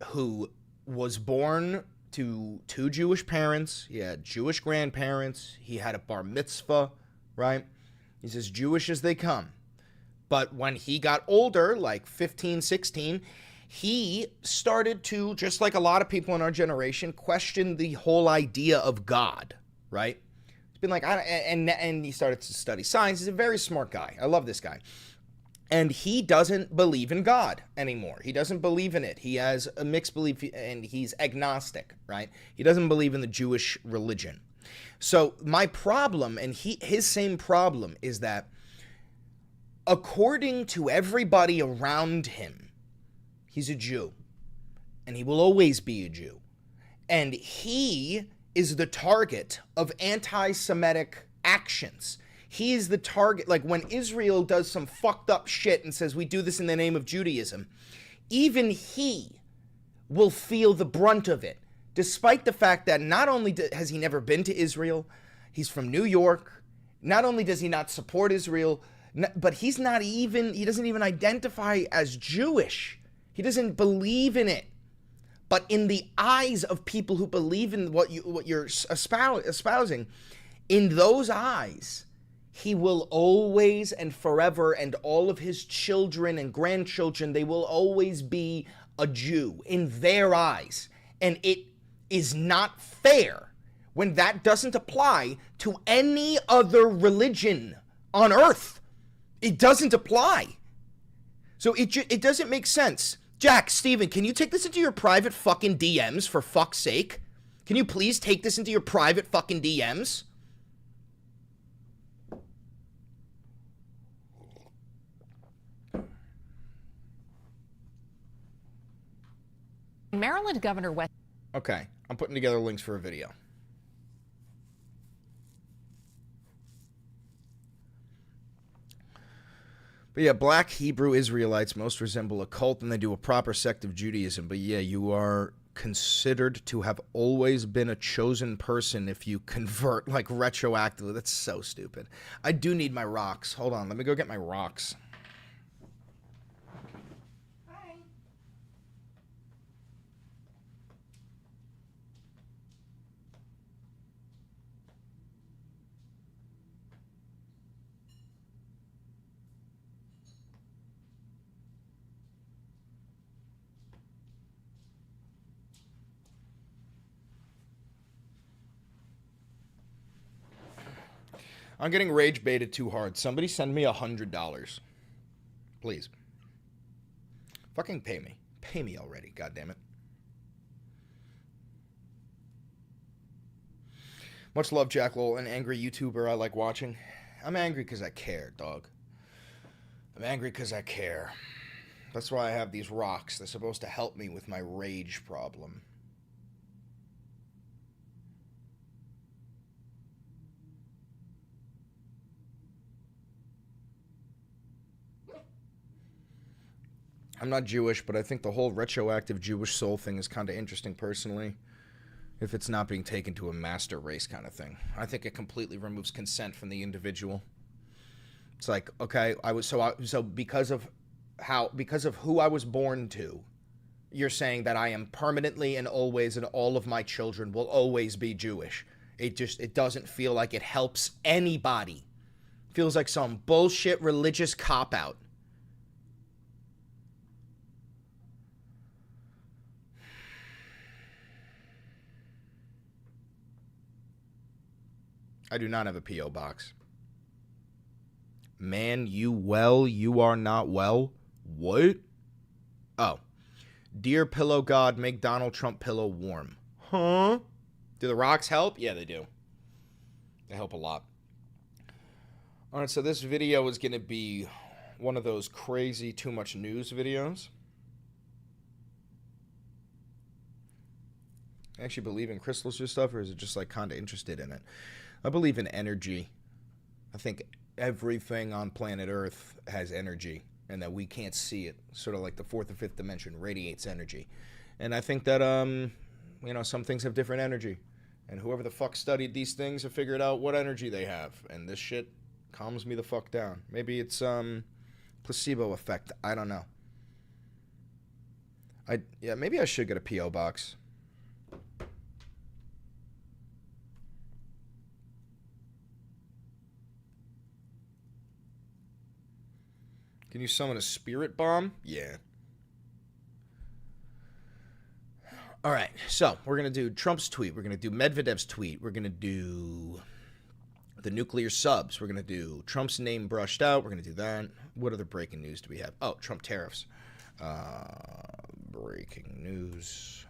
Speaker 1: who was born to 2 Jewish parents. He had Jewish grandparents. He had a bar mitzvah, right? He's as Jewish as they come. But when he got older, like 15, 16, he started to, just like a lot of people in our generation, question the whole idea of God, right? He's been like, and he started to study science. He's a very smart guy. I love this guy. And he doesn't believe in God anymore. He doesn't believe in it. He has a mixed belief, and he's agnostic, right? He doesn't believe in the Jewish religion. So my problem, and his same problem, is that according to everybody around him, he's a Jew, and he will always be a Jew. And he is the target of anti-Semitic actions. He is the target, like when Israel does some fucked up shit and says, we do this in the name of Judaism, even he will feel the brunt of it, despite the fact that not only has he never been to Israel, he's from New York, not only does he not support Israel, but he doesn't even identify as Jewish. He doesn't believe in it. But in the eyes of people who believe in what you're espousing, in those eyes, he will always and forever, and all of his children and grandchildren, they will always be a Jew in their eyes. And it is not fair when that doesn't apply to any other religion on earth. It doesn't apply. So it doesn't make sense. Jack, Steven, can you take this into your private fucking DMs, for fuck's sake? Can you please take this into your private fucking DMs?
Speaker 5: Maryland Governor Wes.
Speaker 1: Okay, I'm putting together links for a video. But yeah, black Hebrew Israelites most resemble a cult than they do a proper sect of Judaism. But yeah, you are considered to have always been a chosen person if you convert, like, retroactively. That's so stupid. I do need my rocks. Hold on, let me go get my rocks. I'm getting rage baited too hard. Somebody send me $100. Please. Fucking pay me. Pay me already, goddammit. Much love, Jack Lowell, an angry YouTuber I like watching. I'm angry because I care, dog. I'm angry because I care. That's why I have these rocks. They're supposed to help me with my rage problem. I'm not Jewish, but I think the whole retroactive Jewish soul thing is kind of interesting personally. If it's not being taken to a master race kind of thing. I think it completely removes consent from the individual. It's like, okay, so because of who I was born to, you're saying that I am permanently and always, and all of my children will always be Jewish. It doesn't feel like it helps anybody. It feels like some bullshit religious cop-out. I do not have a P.O. box. Man, you are not well. What? Oh. Dear Pillow God, make Donald Trump pillow warm. Huh? Do the rocks help? Yeah, they do. They help a lot. All right, so this video is going to be one of those crazy too much news videos. I actually believe in crystals or stuff, or is it just like kind of interested in it? I believe in energy. I think everything on planet Earth has energy and that we can't see it. Sort of like the fourth or fifth dimension radiates energy. And I think that, you know, some things have different energy. And whoever the fuck studied these things have figured out what energy they have. And this shit calms me the fuck down. Maybe it's placebo effect. I don't know. Yeah, maybe I should get a P.O. box. Can you summon a spirit bomb? Yeah. All right, so we're going to do Trump's tweet. We're going to do Medvedev's tweet. We're going to do the nuclear subs. We're going to do Trump's name brushed out. We're going to do that. What other breaking news do we have? Oh, Trump tariffs. Breaking news.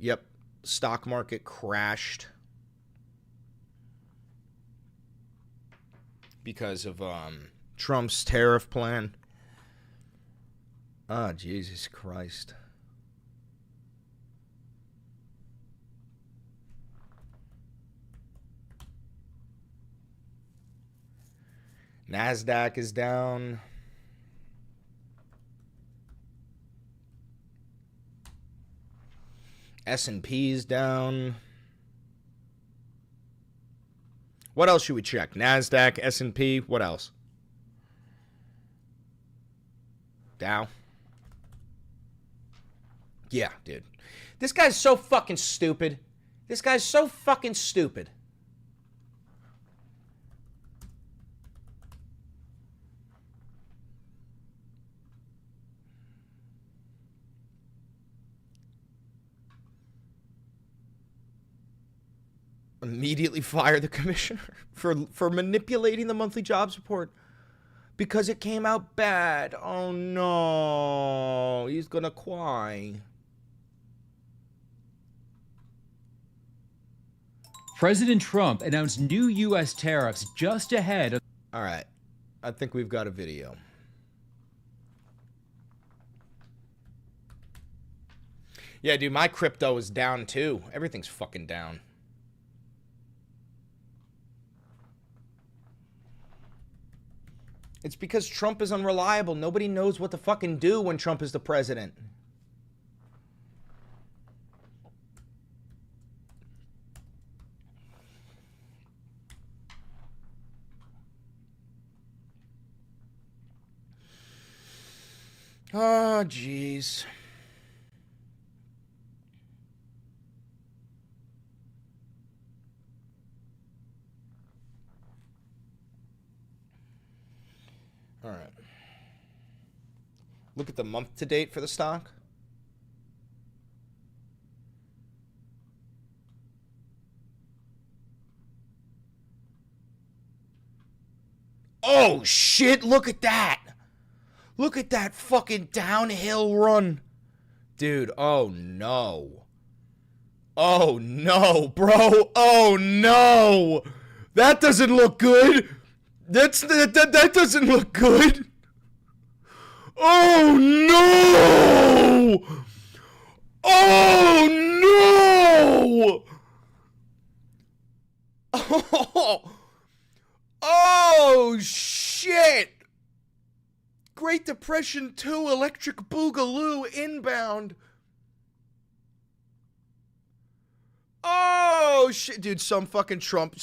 Speaker 1: Yep, stock market crashed. Because of Trump's tariff plan. Ah, Jesus Christ. NASDAQ is down. S&P is down. What else should we check? NASDAQ, S&P, what else? Dow. Yeah, dude. This guy's so fucking stupid. This guy's so fucking stupid. Immediately fire the commissioner for manipulating the monthly jobs report because it came out bad. Oh no, he's gonna cry.
Speaker 7: President Trump announced new U.S. tariffs just ahead of...
Speaker 1: All right, I think we've got a video. Yeah, dude, my crypto is down too. Everything's fucking down. It's because Trump is unreliable. Nobody knows what to fucking do when Trump is the president. Oh, jeez. All right. Look at the month to date for the stock. Oh, shit, look at that. Look at that fucking downhill run. Dude, oh, no. Oh, no, bro. Oh, no. That doesn't look good. That doesn't look good. Oh, no. Oh, no. Oh, shit. Great Depression 2 Electric Boogaloo inbound. Oh, shit. Dude, some fucking Trump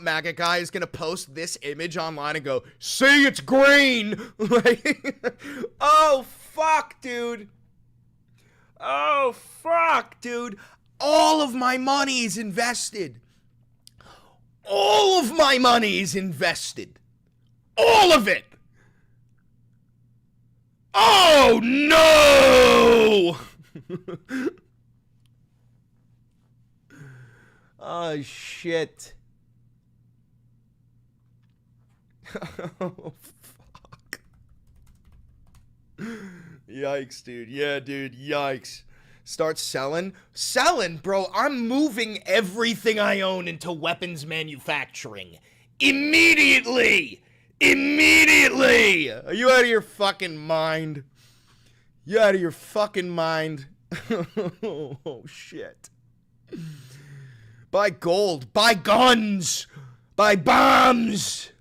Speaker 1: MAGA guy is going to post this image online and go, see, it's green. Like, oh, fuck, dude. Oh, fuck, dude. All of my money is invested. All of my money is invested. All of it. Oh, no. Oh, shit. Oh, fuck. Yikes, dude. Yeah, dude. Yikes. Start selling? Selling, bro. I'm moving everything I own into weapons manufacturing. Immediately! Immediately! Are you out of your fucking mind? You out of your fucking mind? Oh, shit. Buy gold. Buy guns. Buy bombs.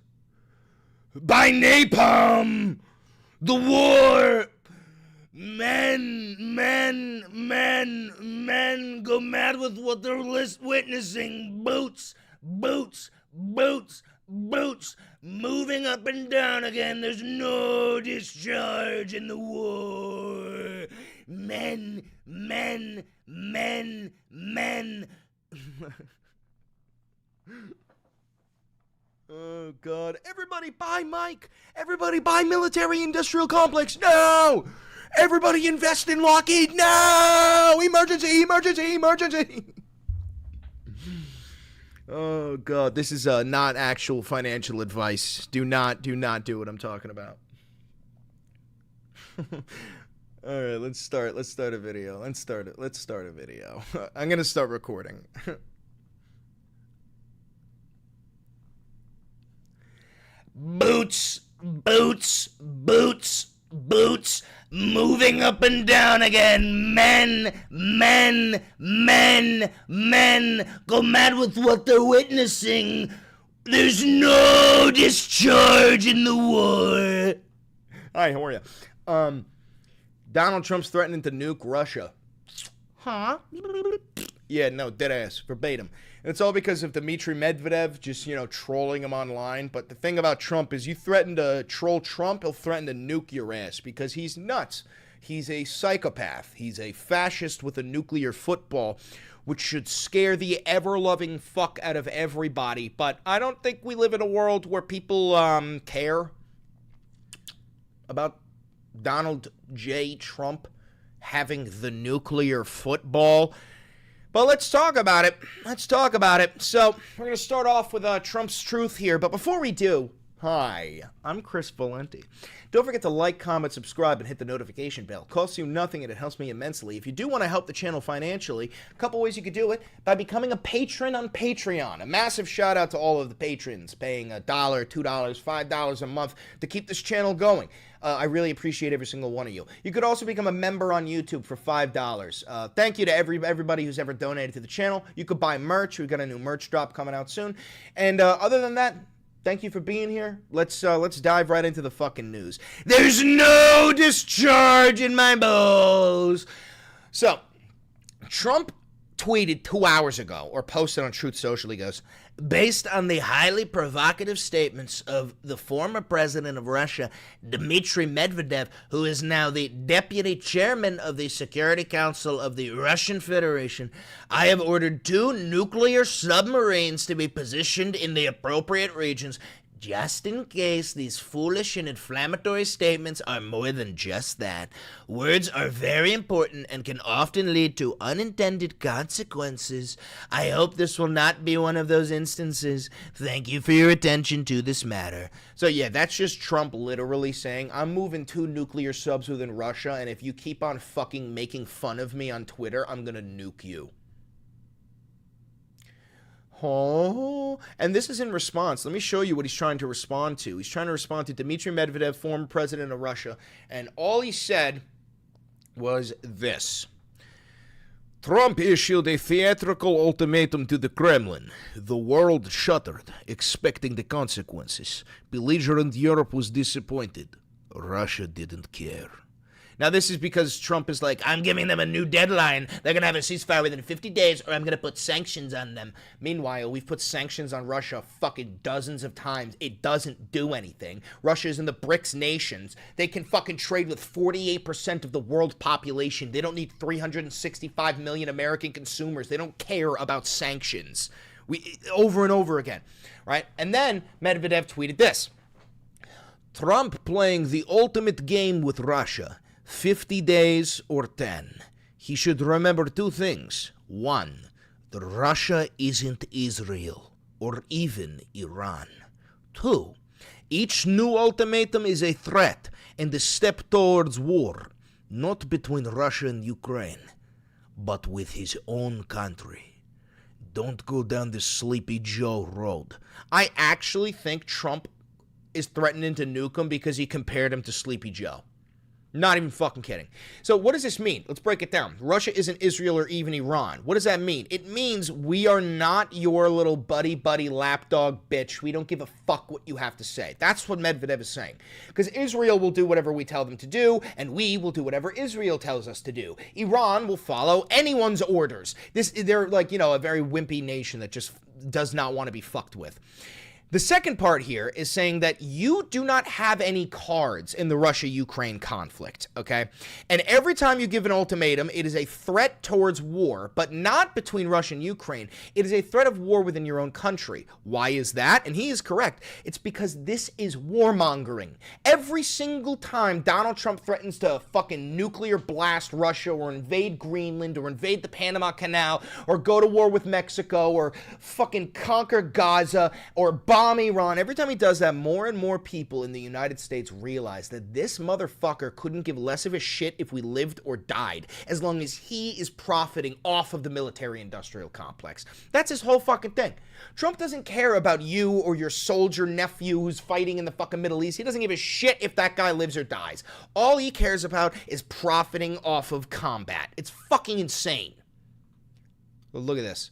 Speaker 1: Buy napalm. The war. Men go mad with what they're witnessing. Boots. Moving up and down again. There's no discharge in the war. Men. Oh, God. Everybody buy Mike. Everybody buy military industrial complex. No! Everybody invest in Lockheed. No! Emergency. Oh, God. This is not actual financial advice. Do not do what I'm talking about. All right, let's start a video. Let's start a video. I'm going to start recording. Boots, moving up and down again. Men, go mad with what they're witnessing. There's no discharge in the war. Hi, how are you? Donald Trump's threatening to nuke Russia. Huh? Yeah, no, deadass, verbatim. And it's all because of Dmitry Medvedev just, trolling him online. But the thing about Trump is you threaten to troll Trump, he'll threaten to nuke your ass because he's nuts. He's a psychopath. He's a fascist with a nuclear football, which should scare the ever-loving fuck out of everybody. But I don't think we live in a world where people care about Donald J. Trump having the nuclear football. But let's talk about it. So, we're going to start off with Trump's truth here. But before we do, hi, I'm Chris Valenti. Don't forget to like, comment, subscribe, and hit the notification bell. It costs you nothing, and it helps me immensely. If you do want to help the channel financially, a couple ways you could do it by becoming a patron on Patreon. A massive shout out to all of the patrons paying $1, $2, $5 a month to keep this channel going. I really appreciate every single one of you. You could also become a member on YouTube for $5. Thank you to everybody who's ever donated to the channel. You could buy merch. We've got a new merch drop coming out soon. And other than that, thank you for being here. Let's dive right into the fucking news. There's no discharge in my balls. So, Trump tweeted 2 hours ago, or posted on Truth Social, he goes, based on the highly provocative statements of the former president of Russia, Dmitry Medvedev, who is now the deputy chairman of the Security Council of the Russian Federation, I have ordered 2 nuclear submarines to be positioned in the appropriate regions Just in case these foolish and inflammatory statements are more than just that, words are very important and can often lead to unintended consequences. I hope this will not be one of those instances. Thank you for your attention to this matter. So yeah, that's just Trump literally saying, I'm moving 2 nuclear subs within Russia, and if you keep on fucking making fun of me on Twitter, I'm gonna nuke you. Oh, and this is in response. Let me show you what he's trying to respond to. He's trying to respond to Dmitry Medvedev, former president of Russia, and all he said was this. Trump issued a theatrical ultimatum to the Kremlin. The world shuddered, expecting the consequences. Belligerent Europe was disappointed. Russia didn't care. Now, this is because Trump is like, I'm giving them a new deadline. They're going to have a ceasefire within 50 days, or I'm going to put sanctions on them. Meanwhile, we've put sanctions on Russia fucking dozens of times. It doesn't do anything. Russia is in the BRICS nations. They can fucking trade with 48% of the world population. They don't need 365 million American consumers. They don't care about sanctions. Over and over again, right? And then Medvedev tweeted this. Trump playing the ultimate game with Russia. 50 days or 10. He should remember 2 things. 1, that Russia isn't Israel or even Iran. 2, each new ultimatum is a threat and a step towards war, not between Russia and Ukraine, but with his own country. Don't go down the Sleepy Joe road. I actually think Trump is threatening to nuke him because he compared him to Sleepy Joe. Not even fucking kidding. So what does this mean? Let's break it down. Russia isn't Israel or even Iran. What does that mean? It means we are not your little buddy lapdog bitch. We don't give a fuck what you have to say. That's what Medvedev is saying. Because Israel will do whatever we tell them to do, and we will do whatever Israel tells us to do. Iran will follow anyone's orders. They're like, a very wimpy nation that just does not want to be fucked with. The second part here is saying that you do not have any cards in the Russia-Ukraine conflict, okay? And every time you give an ultimatum, it is a threat towards war, but not between Russia and Ukraine. It is a threat of war within your own country. Why is that? And he is correct. It's because this is warmongering. Every single time Donald Trump threatens to fucking nuclear blast Russia or invade Greenland or invade the Panama Canal or go to war with Mexico or fucking conquer Gaza or bomb Iran, every time he does that, more and more people in the United States realize that this motherfucker couldn't give less of a shit if we lived or died, as long as he is profiting off of the military-industrial complex. That's his whole fucking thing. Trump doesn't care about you or your soldier nephew who's fighting in the fucking Middle East. He doesn't give a shit if that guy lives or dies. All he cares about is profiting off of combat. It's fucking insane. Well, look at this.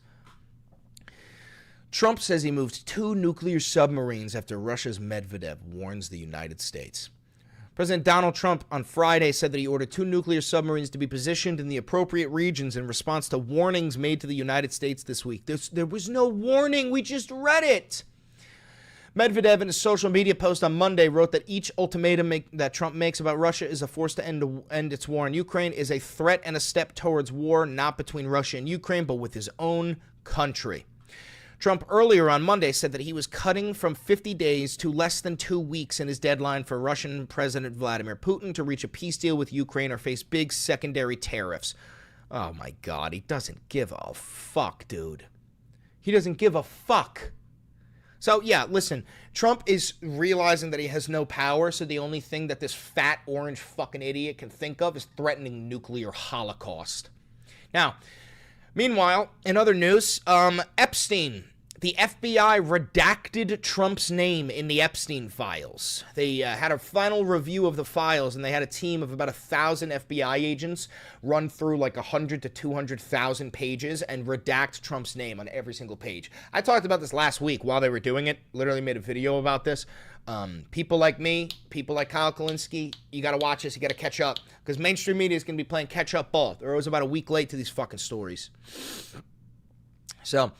Speaker 1: Trump says he moved 2 nuclear submarines after Russia's Medvedev warns the United States. President Donald Trump on Friday said that he ordered 2 nuclear submarines to be positioned in the appropriate regions in response to warnings made to the United States this week. There was no warning. We just read it. Medvedev in a social media post on Monday wrote that each ultimatum that Trump makes about Russia is a force to end its war in Ukraine, is a threat and a step towards war, not between Russia and Ukraine, but with his own country. Trump earlier on Monday said that he was cutting from 50 days to less than 2 weeks in his deadline for Russian President Vladimir Putin to reach a peace deal with Ukraine or face big secondary tariffs. Oh my God, he doesn't give a fuck, dude. He doesn't give a fuck. So yeah, listen, Trump is realizing that he has no power, so the only thing that this fat orange fucking idiot can think of is threatening nuclear holocaust. Now, meanwhile, in other news, Epstein, the FBI redacted Trump's name in the Epstein files. They had a final review of the files, and they had a team of about 1,000 FBI agents run through like 100 to 200,000 pages and redact Trump's name on every single page. I talked about this last week while they were doing it, literally made a video about this. People like me, people like Kyle Kulinski, you got to watch this, you got to catch up, because mainstream media is going to be playing catch-up ball. They're always about a week late to these fucking stories. So,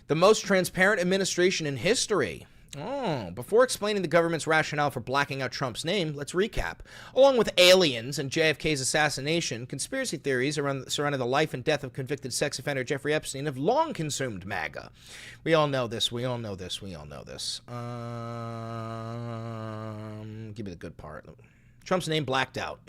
Speaker 1: the most transparent administration in history. Oh, before explaining the government's rationale for blacking out Trump's name, let's recap. Along with aliens and JFK's assassination, conspiracy theories surrounding the life and death of convicted sex offender Jeffrey Epstein have long consumed MAGA. We all know this. We all know this. We all know this. Give me the good part. Trump's name blacked out.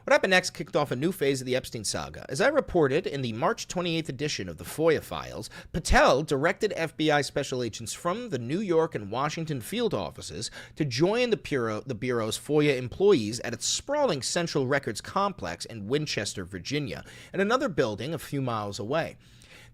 Speaker 1: What happened next kicked off a new phase of the Epstein saga. As I reported in the March 28th edition of the FOIA files, Patel directed FBI special agents from the New York and Washington field offices to join the Bureau's FOIA employees at its sprawling Central Records complex in Winchester, Virginia, and another building a few miles away.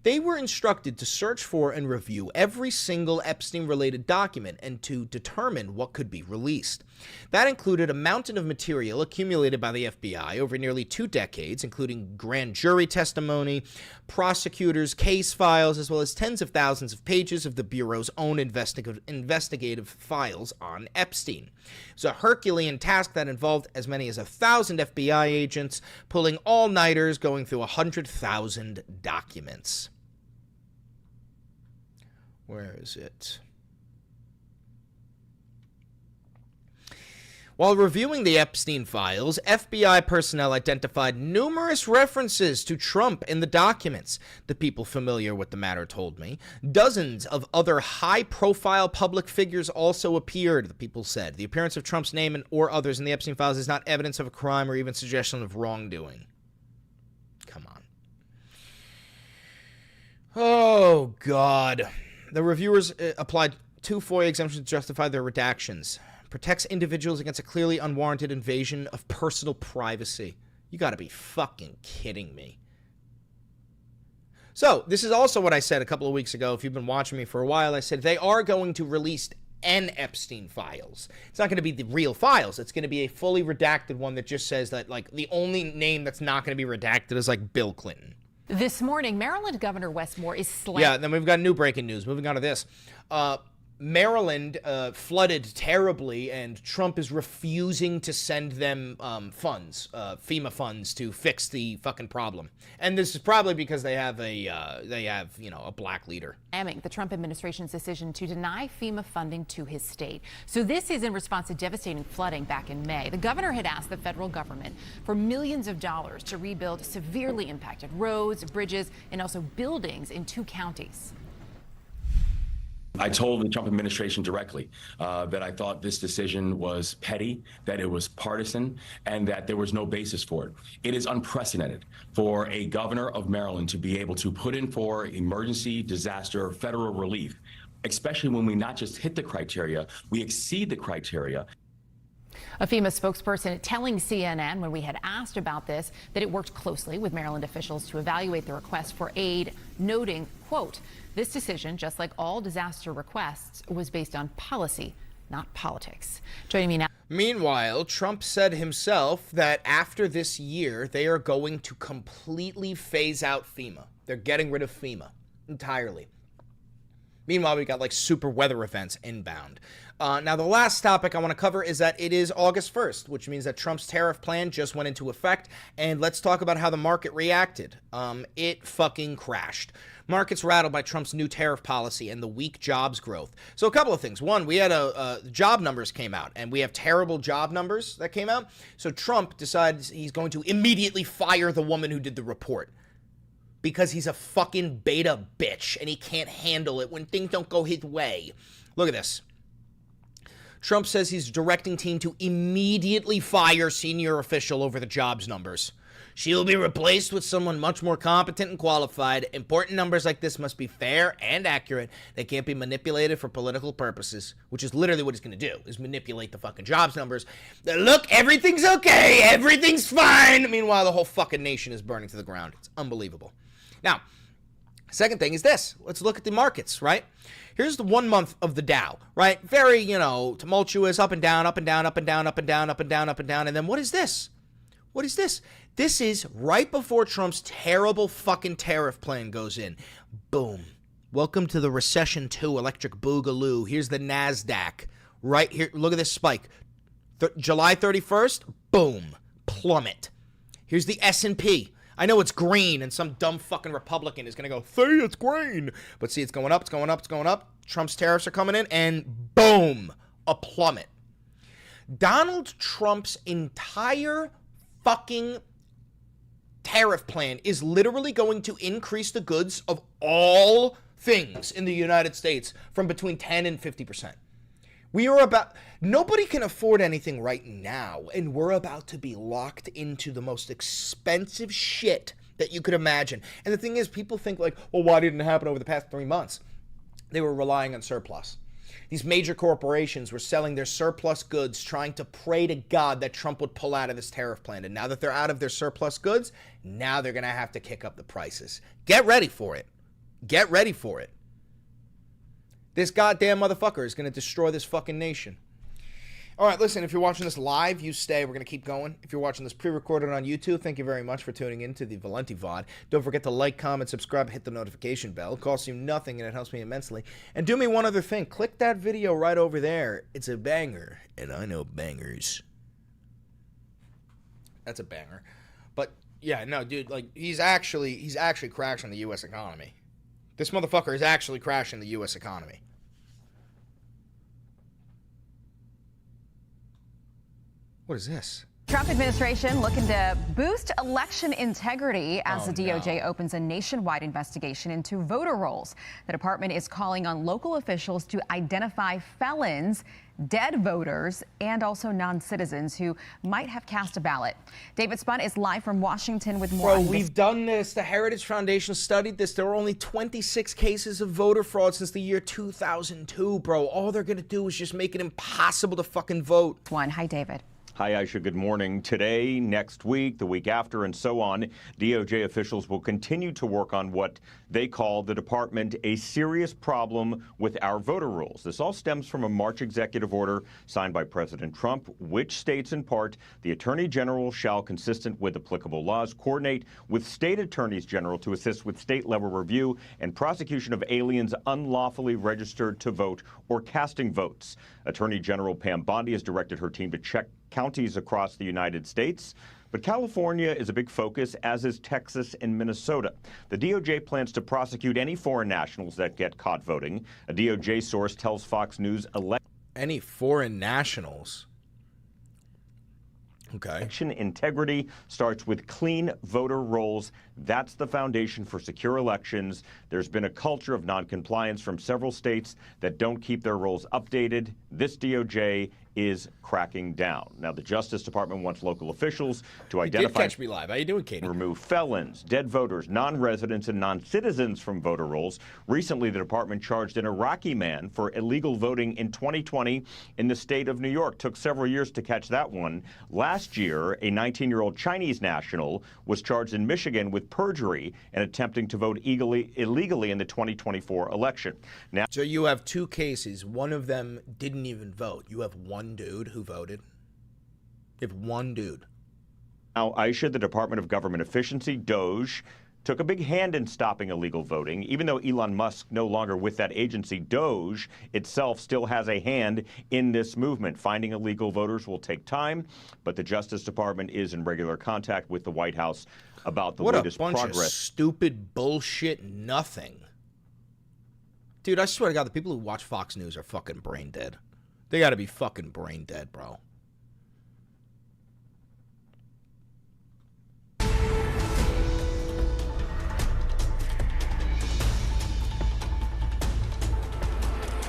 Speaker 1: They were instructed to search for and review every single Epstein-related document and to determine what could be released. That included a mountain of material accumulated by the FBI over nearly 2 decades, including grand jury testimony, prosecutors' case files, as well as tens of thousands of pages of the Bureau's own investigative files on Epstein. It was a Herculean task that involved as many as 1,000 FBI agents, pulling all-nighters, going through 100,000 documents. Where is it? While reviewing the Epstein files, FBI personnel identified numerous references to Trump in the documents. The people familiar with the matter told me. Dozens of other high-profile public figures also appeared, the people said. The appearance of Trump's name or others in the Epstein files is not evidence of a crime or even suggestion of wrongdoing. Come on. Oh, God. The reviewers applied 2 FOIA exemptions to justify their redactions. Protects individuals against a clearly unwarranted invasion of personal privacy. You gotta be fucking kidding me. So, this is also what I said a couple of weeks ago. If you've been watching me for a while, I said they are going to release N Epstein files. It's not going to be the real files. It's going to be a fully redacted one that just says that, like, the only name that's not going to be redacted is, like, Bill Clinton.
Speaker 5: This morning, Maryland Governor Wes Moore is slamming.
Speaker 1: Yeah, then we've got new breaking news. Moving on to this. Maryland flooded terribly, and Trump is refusing to send them funds, FEMA funds, to fix the fucking problem. And this is probably because they have a black leader.
Speaker 5: The Trump administration's decision to deny FEMA funding to his state. So this is in response to devastating flooding back in May. The governor had asked the federal government for millions of dollars to rebuild severely impacted roads, bridges, and also buildings in 2 counties.
Speaker 6: I told the Trump administration directly that I thought this decision was petty, that it was partisan, and that there was no basis for it. It is unprecedented for a governor of Maryland to be able to put in for emergency disaster federal relief, especially when we not just hit the criteria, we exceed the criteria.
Speaker 5: A FEMA spokesperson telling CNN when we had asked about this that it worked closely with Maryland officials to evaluate the request for aid, noting, quote, this decision, just like all disaster requests, was based on policy, not politics. Joining me now.
Speaker 1: Meanwhile, Trump said himself that after this year, they are going to completely phase out FEMA. They're getting rid of FEMA entirely. Meanwhile, we got like super weather events inbound. Now, the last topic I want to cover is that it is August 1st, which means that Trump's tariff plan just went into effect. And let's talk about how the market reacted. It fucking crashed. Markets rattled by Trump's new tariff policy and the weak jobs growth. So a couple of things. One, we had job numbers came out, and we have terrible job numbers that came out. So Trump decides he's going to immediately fire the woman who did the report, because he's a fucking beta bitch and he can't handle it when things don't go his way. Look at this. Trump says he's directing team to immediately fire senior official over the jobs numbers. She will be replaced with someone much more competent and qualified. Important numbers like this must be fair and accurate. They can't be manipulated for political purposes, which is literally what he's going to do, is manipulate the fucking jobs numbers. Look, everything's okay. Everything's fine. Meanwhile, the whole fucking nation is burning to the ground. It's unbelievable. Now, second thing is this. Let's look at the markets, right? Here's the 1 month of the Dow, right? Very, tumultuous, up and down, up and down, up and down, up and down, up and down, up and down. And then what is this? What is this? This is right before Trump's terrible fucking tariff plan goes in. Boom. Welcome to the Recession 2 Electric Boogaloo. Here's the NASDAQ. Right here. Look at this spike. July 31st. Boom. Plummet. Here's the S&P. I know it's green, and some dumb fucking Republican is going to go, see, it's green. But see, it's going up, it's going up, it's going up. Trump's tariffs are coming in, and boom, a plummet. Donald Trump's entire fucking tariff plan is literally going to increase the goods of all things in the United States from between 10 and 50%. Nobody can afford anything right now, and we're about to be locked into the most expensive shit that you could imagine. And the thing is, people think like, well, why didn't it happen over the past 3 months? They were relying on surplus. These major corporations were selling their surplus goods, trying to pray to God that Trump would pull out of this tariff plan. And now that they're out of their surplus goods, now they're going to have to kick up the prices. Get ready for it. Get ready for it. This goddamn motherfucker is going to destroy this fucking nation. All right, listen, if you're watching this live, you stay. We're going to keep going. If you're watching this pre-recorded on YouTube, thank you very much for tuning in to the Valenti VOD. Don't forget to like, comment, subscribe, hit the notification bell. It costs you nothing, and it helps me immensely. And do me one other thing. Click that video right over there. It's a banger, and I know bangers. That's a banger. But, yeah, no, dude, like, he's actually crashing the U.S. economy. This motherfucker is actually crashing the U.S. economy. What is this?
Speaker 8: Trump administration looking to boost election integrity as the DOJ opens a nationwide investigation into voter rolls. The department is calling on local officials to identify felons, dead voters, and also non-citizens who might have cast a ballot. David Spunt is live from Washington with more.
Speaker 1: Bro, we've done this. The Heritage Foundation studied this. There were only 26 cases of voter fraud since the year 2002, bro. All they're going to do is just make it impossible to fucking vote.
Speaker 8: Hi, David.
Speaker 9: Hi, Aisha. Good morning. Today, next week, the week after, and so on, DOJ officials will continue to work on what they call the department a serious problem with our voter rolls. This all stems from a March executive order signed by President Trump, which states in part the Attorney General shall, consistent with applicable laws, coordinate with state attorneys general to assist with state-level review and prosecution of aliens unlawfully registered to vote or casting votes. Attorney General Pam Bondi has directed her team to check counties across the United States. But California is a big focus, as is Texas and Minnesota. The DOJ plans to prosecute any foreign nationals that get caught voting. A DOJ source tells Fox News
Speaker 1: any foreign nationals. Okay.
Speaker 9: Election integrity starts with clean voter rolls. That's the foundation for secure elections. There's been a culture of noncompliance from several states that don't keep their rolls updated. This DOJ is cracking down. Now, the Justice Department wants local officials to identify,
Speaker 1: catch me live. How you doing, Katie?
Speaker 9: Remove felons, dead voters, non-residents, and non-citizens from voter rolls. Recently, the department charged an Iraqi man for illegal voting in 2020 in the state of New York. Took several years to catch that one. Last year, a 19-year-old Chinese national was charged in Michigan with perjury and attempting to vote illegally in the 2024 election. Now,
Speaker 1: so you have two cases. One of them didn't even vote. You have one dude who voted. You have one dude.
Speaker 9: Now, Aisha, the Department of Government Efficiency, DOGE, took a big hand in stopping illegal voting. Even though Elon Musk no longer with that agency, DOGE itself still has a hand in this movement. Finding illegal voters will take time, but the Justice Department is in regular contact with the White House about the latest progress.
Speaker 1: What a bunch of stupid bullshit nothing. Dude, I swear to God, the people who watch Fox News are fucking brain dead. They gotta be fucking brain dead, bro.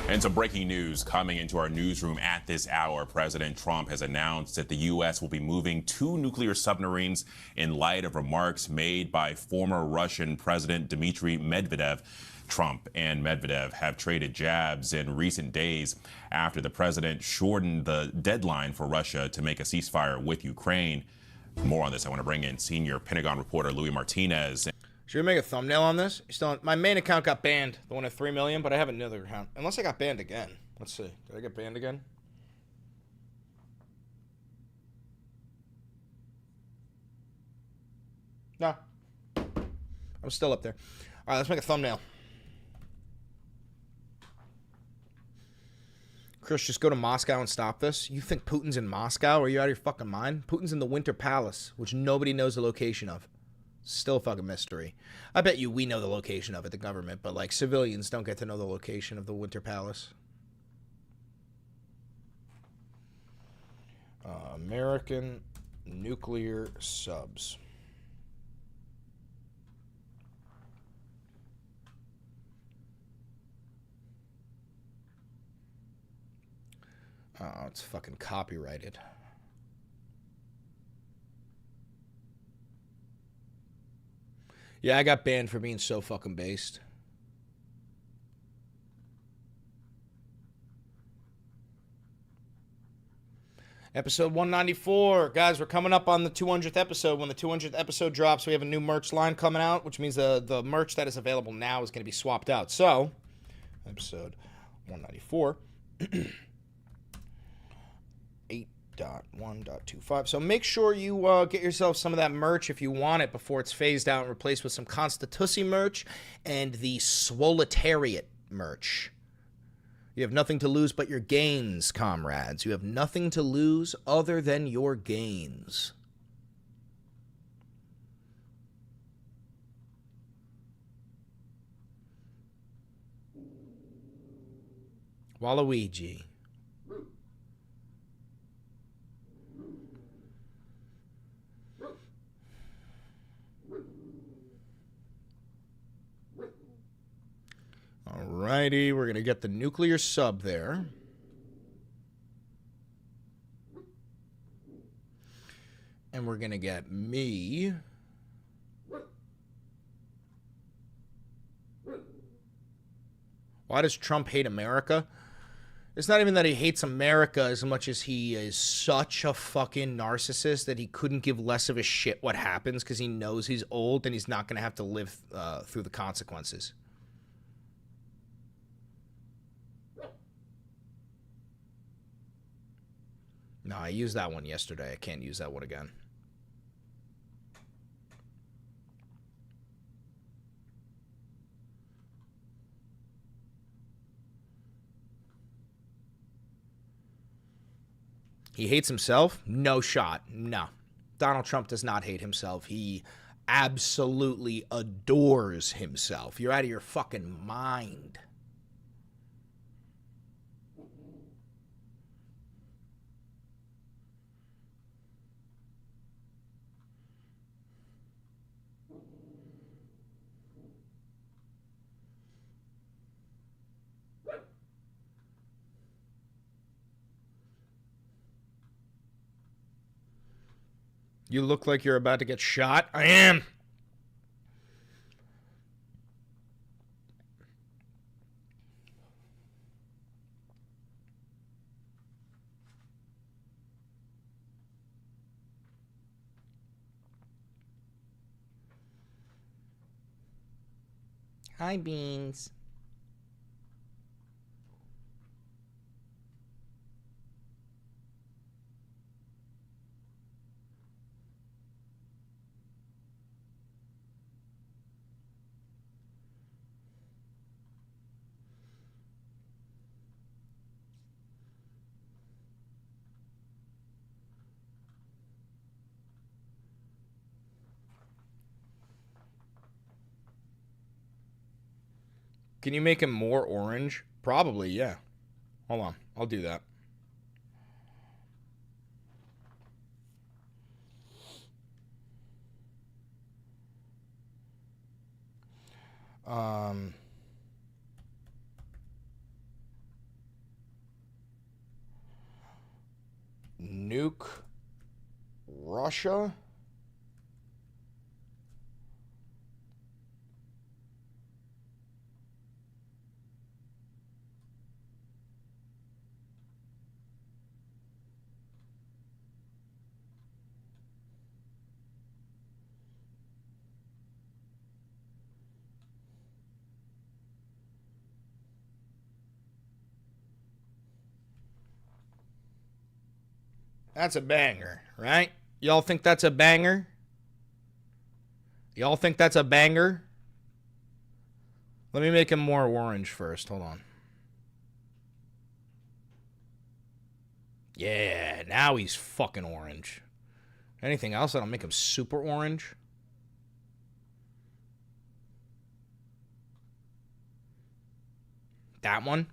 Speaker 10: And some breaking news coming into our newsroom at this hour. President Trump has announced that the U.S. will be moving 2 nuclear submarines in light of remarks made by former Russian President Dmitry Medvedev. Trump and Medvedev have traded jabs in recent days after the president shortened the deadline for Russia to make a ceasefire with Ukraine. More on this, I want to bring in senior Pentagon reporter Louis Martinez.
Speaker 1: Should we make a thumbnail on this? My main account got banned, the one at 3 million, but I have another account. Unless I got banned again. Let's see. Did I get banned again? No. I'm still up there. All right, let's make a thumbnail. Chris, just go to Moscow and stop this. You think Putin's in Moscow? Are you out of your fucking mind? Putin's in the Winter Palace, which nobody knows the location of. Still a fucking mystery. I bet you we know the location of it, the government, but like civilians don't get to know the location of the Winter Palace. American nuclear subs. Oh, it's fucking copyrighted. Yeah, I got banned for being so fucking based. Episode 194. Guys, we're coming up on the 200th episode. When the 200th episode drops, we have a new merch line coming out, which means the merch that is available now is going to be swapped out. So, episode 194. 8.1.25. So make sure you get yourself some of that merch if you want it before it's phased out and replaced with some Constitussy merch and the Swoletariat merch. You have nothing to lose but your gains, comrades. You have nothing to lose other than your gains. Waluigi. Alrighty, we're going to get the nuclear sub there. And we're going to get me. Why does Trump hate America? It's not even that he hates America as much as he is such a fucking narcissist that he couldn't give less of a shit what happens because he knows he's old and he's not going to have to live through the consequences. No, I used that one yesterday. I can't use that one again. He hates himself? No shot. No. Donald Trump does not hate himself. He absolutely adores himself. You're out of your fucking mind. You look like you're about to get shot. I am. Hi, Beans. Can you make him more orange? Probably, yeah. Hold on. I'll do that. Nuke Russia. That's a banger, right? Y'all think that's a banger? Y'all think that's a banger? Let me make him more orange first. Hold on. Yeah, now he's fucking orange. Anything else that'll make him super orange? That one?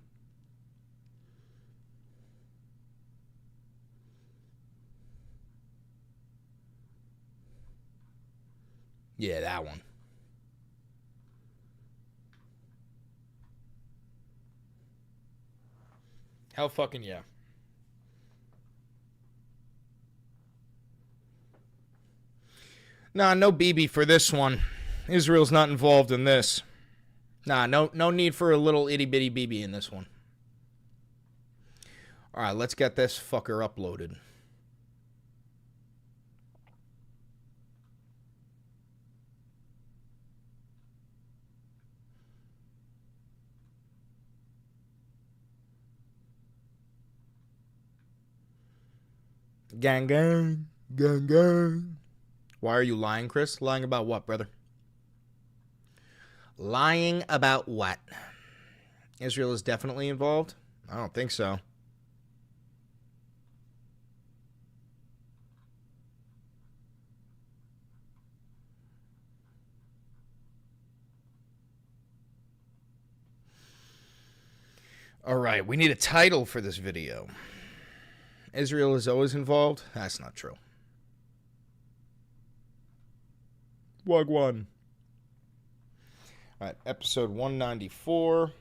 Speaker 1: Yeah, that one. Hell fucking yeah. Nah, no BB for this one. Israel's not involved in this. Nah, no need for a little itty bitty BB in this one. Alright, let's get this fucker uploaded. Gang, gang, gang, gang. Why are you lying, Chris? Lying about what, brother? Lying about what? Israel is definitely involved? I don't think so. All right, we need a title for this video. Israel is always involved? That's not true. Wagwan. All right, episode 194.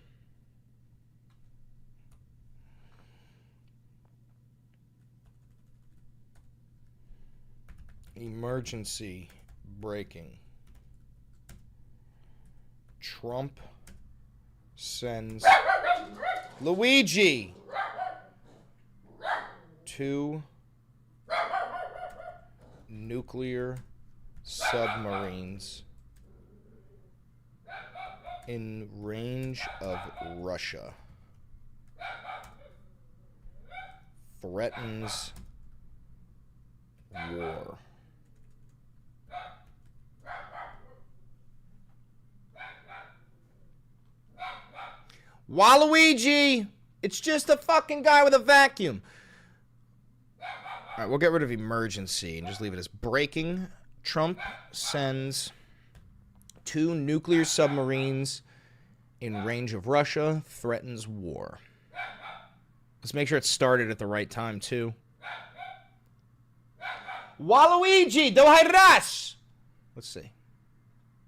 Speaker 1: Emergency breaking. Trump sends Luigi to nuclear submarines in range of Russia. Threatens war. Waluigi! It's just a fucking guy with a vacuum. All right, we'll get rid of emergency and just leave it as breaking. Trump sends 2 nuclear submarines in range of Russia, threatens war. Let's make sure it started at the right time, too. Waluigi, do I rush? Let's see.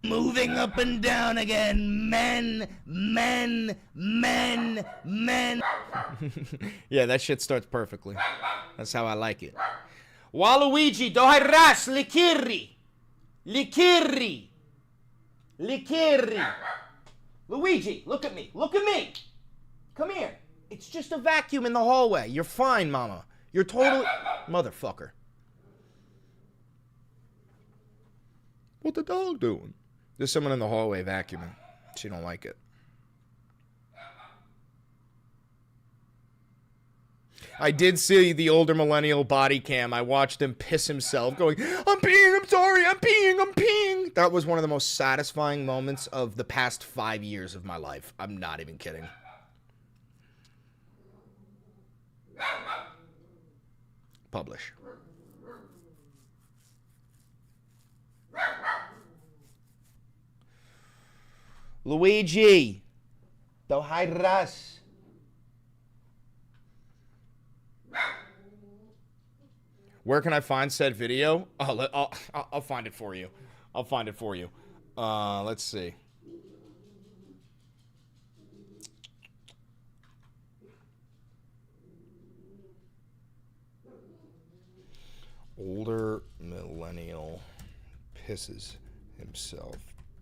Speaker 1: Moving up and down again. Men, men, men, men. Yeah, that shit starts perfectly. That's how I like it. Waluigi, do I rush? Likiri. Likiri. Likiri. Luigi, look at me. Look at me. Come here. It's just a vacuum in the hallway. You're fine, mama. You're totally... Motherfucker. What the dog doing? There's someone in the hallway vacuuming. She don't like it. I did see the older millennial body cam. I watched him piss himself going, I'm peeing, I'm sorry, I'm peeing, I'm peeing. That was one of the most satisfying moments of the past 5 years of my life. I'm not even kidding. Publish. Luigi, do hairas. Where can I find said video? I'll find it for you. I'll find it for you. Let's see. Older millennial pisses himself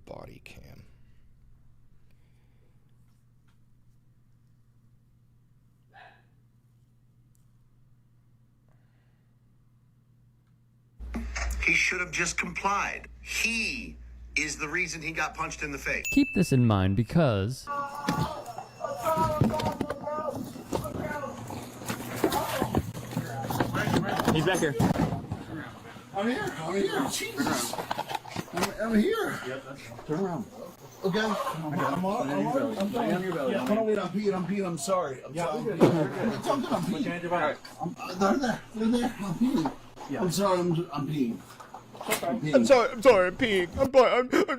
Speaker 1: body cam.
Speaker 11: He should have just complied. He is the reason he got punched in the face.
Speaker 12: Keep this in mind because...
Speaker 13: He's back here.
Speaker 16: I'm here. I'm here. Jesus. I'm here. Turn around. Okay. I'm on. I'm done. Yeah. Hold on, wait. I'm peeing. I'm sorry. I'm sorry. It's all good. I'm peeing. They're there. I'm peeing. Yeah. I'm sorry. I'm peeing.
Speaker 1: I'm sorry, I'm peeing. I'm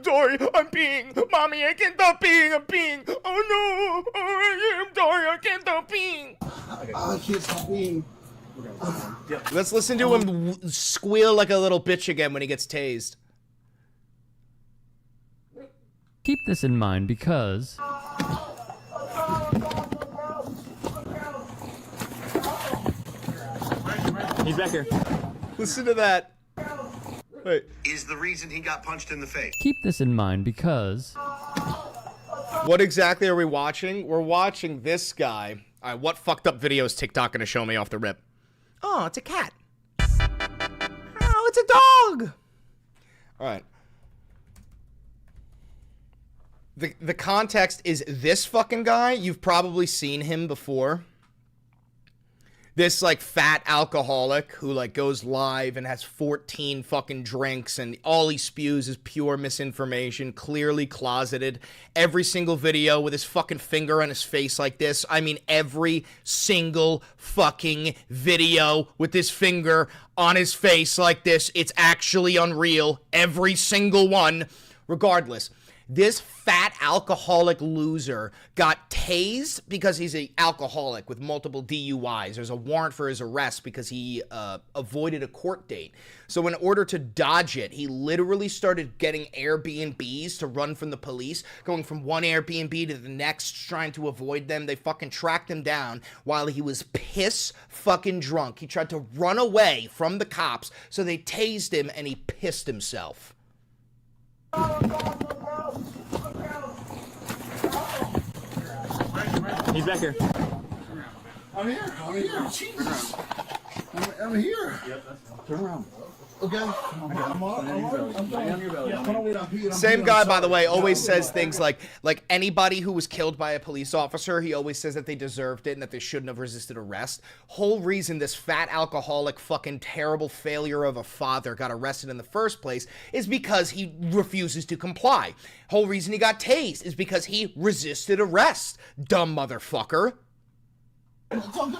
Speaker 1: sorry, I'm peeing. Mommy, I can't stop peeing, I'm peeing. Oh no, I'm sorry, I can't stop peeing.
Speaker 16: I can't stop peeing.
Speaker 1: Let's listen to him squeal like a little bitch again when he gets tased.
Speaker 12: Keep this in mind because...
Speaker 13: He's back here.
Speaker 1: Listen to that. Wait.
Speaker 11: Is the reason he got punched in the face.
Speaker 12: Keep this in mind because...
Speaker 1: What exactly are we watching? We're watching this guy. All right, what fucked up video is TikTok gonna show me off the rip? Oh, it's a cat. Oh, it's a dog. All right. The context is this fucking guy. You've probably seen him before. This like fat alcoholic who like goes live and has 14 fucking drinks and all he spews is pure misinformation, clearly closeted. Every single video with his fucking finger on his face like this. I mean, every single fucking video with his finger on his face like this. It's actually unreal. Every single one. Regardless. This fat alcoholic loser got tased because he's an alcoholic with multiple DUIs. There's a warrant for his arrest because he avoided a court date. So in order to dodge it, he literally started getting Airbnbs to run from the police, going from one Airbnb to the next, trying to avoid them. They fucking tracked him down while he was piss fucking drunk. He tried to run away from the cops, so they tased him and he pissed himself.
Speaker 13: He's back here.
Speaker 16: I'm here. Jesus. I'm here. Turn around. Okay.
Speaker 1: Same guy, by the way, always says things like anybody who was killed by a police officer, he always says that they deserved it and that they shouldn't have resisted arrest. Whole reason this fat alcoholic fucking terrible failure of a father got arrested in the first place is because he refuses to comply. Whole reason he got tased is because he resisted arrest. Dumb motherfucker.
Speaker 16: They're there.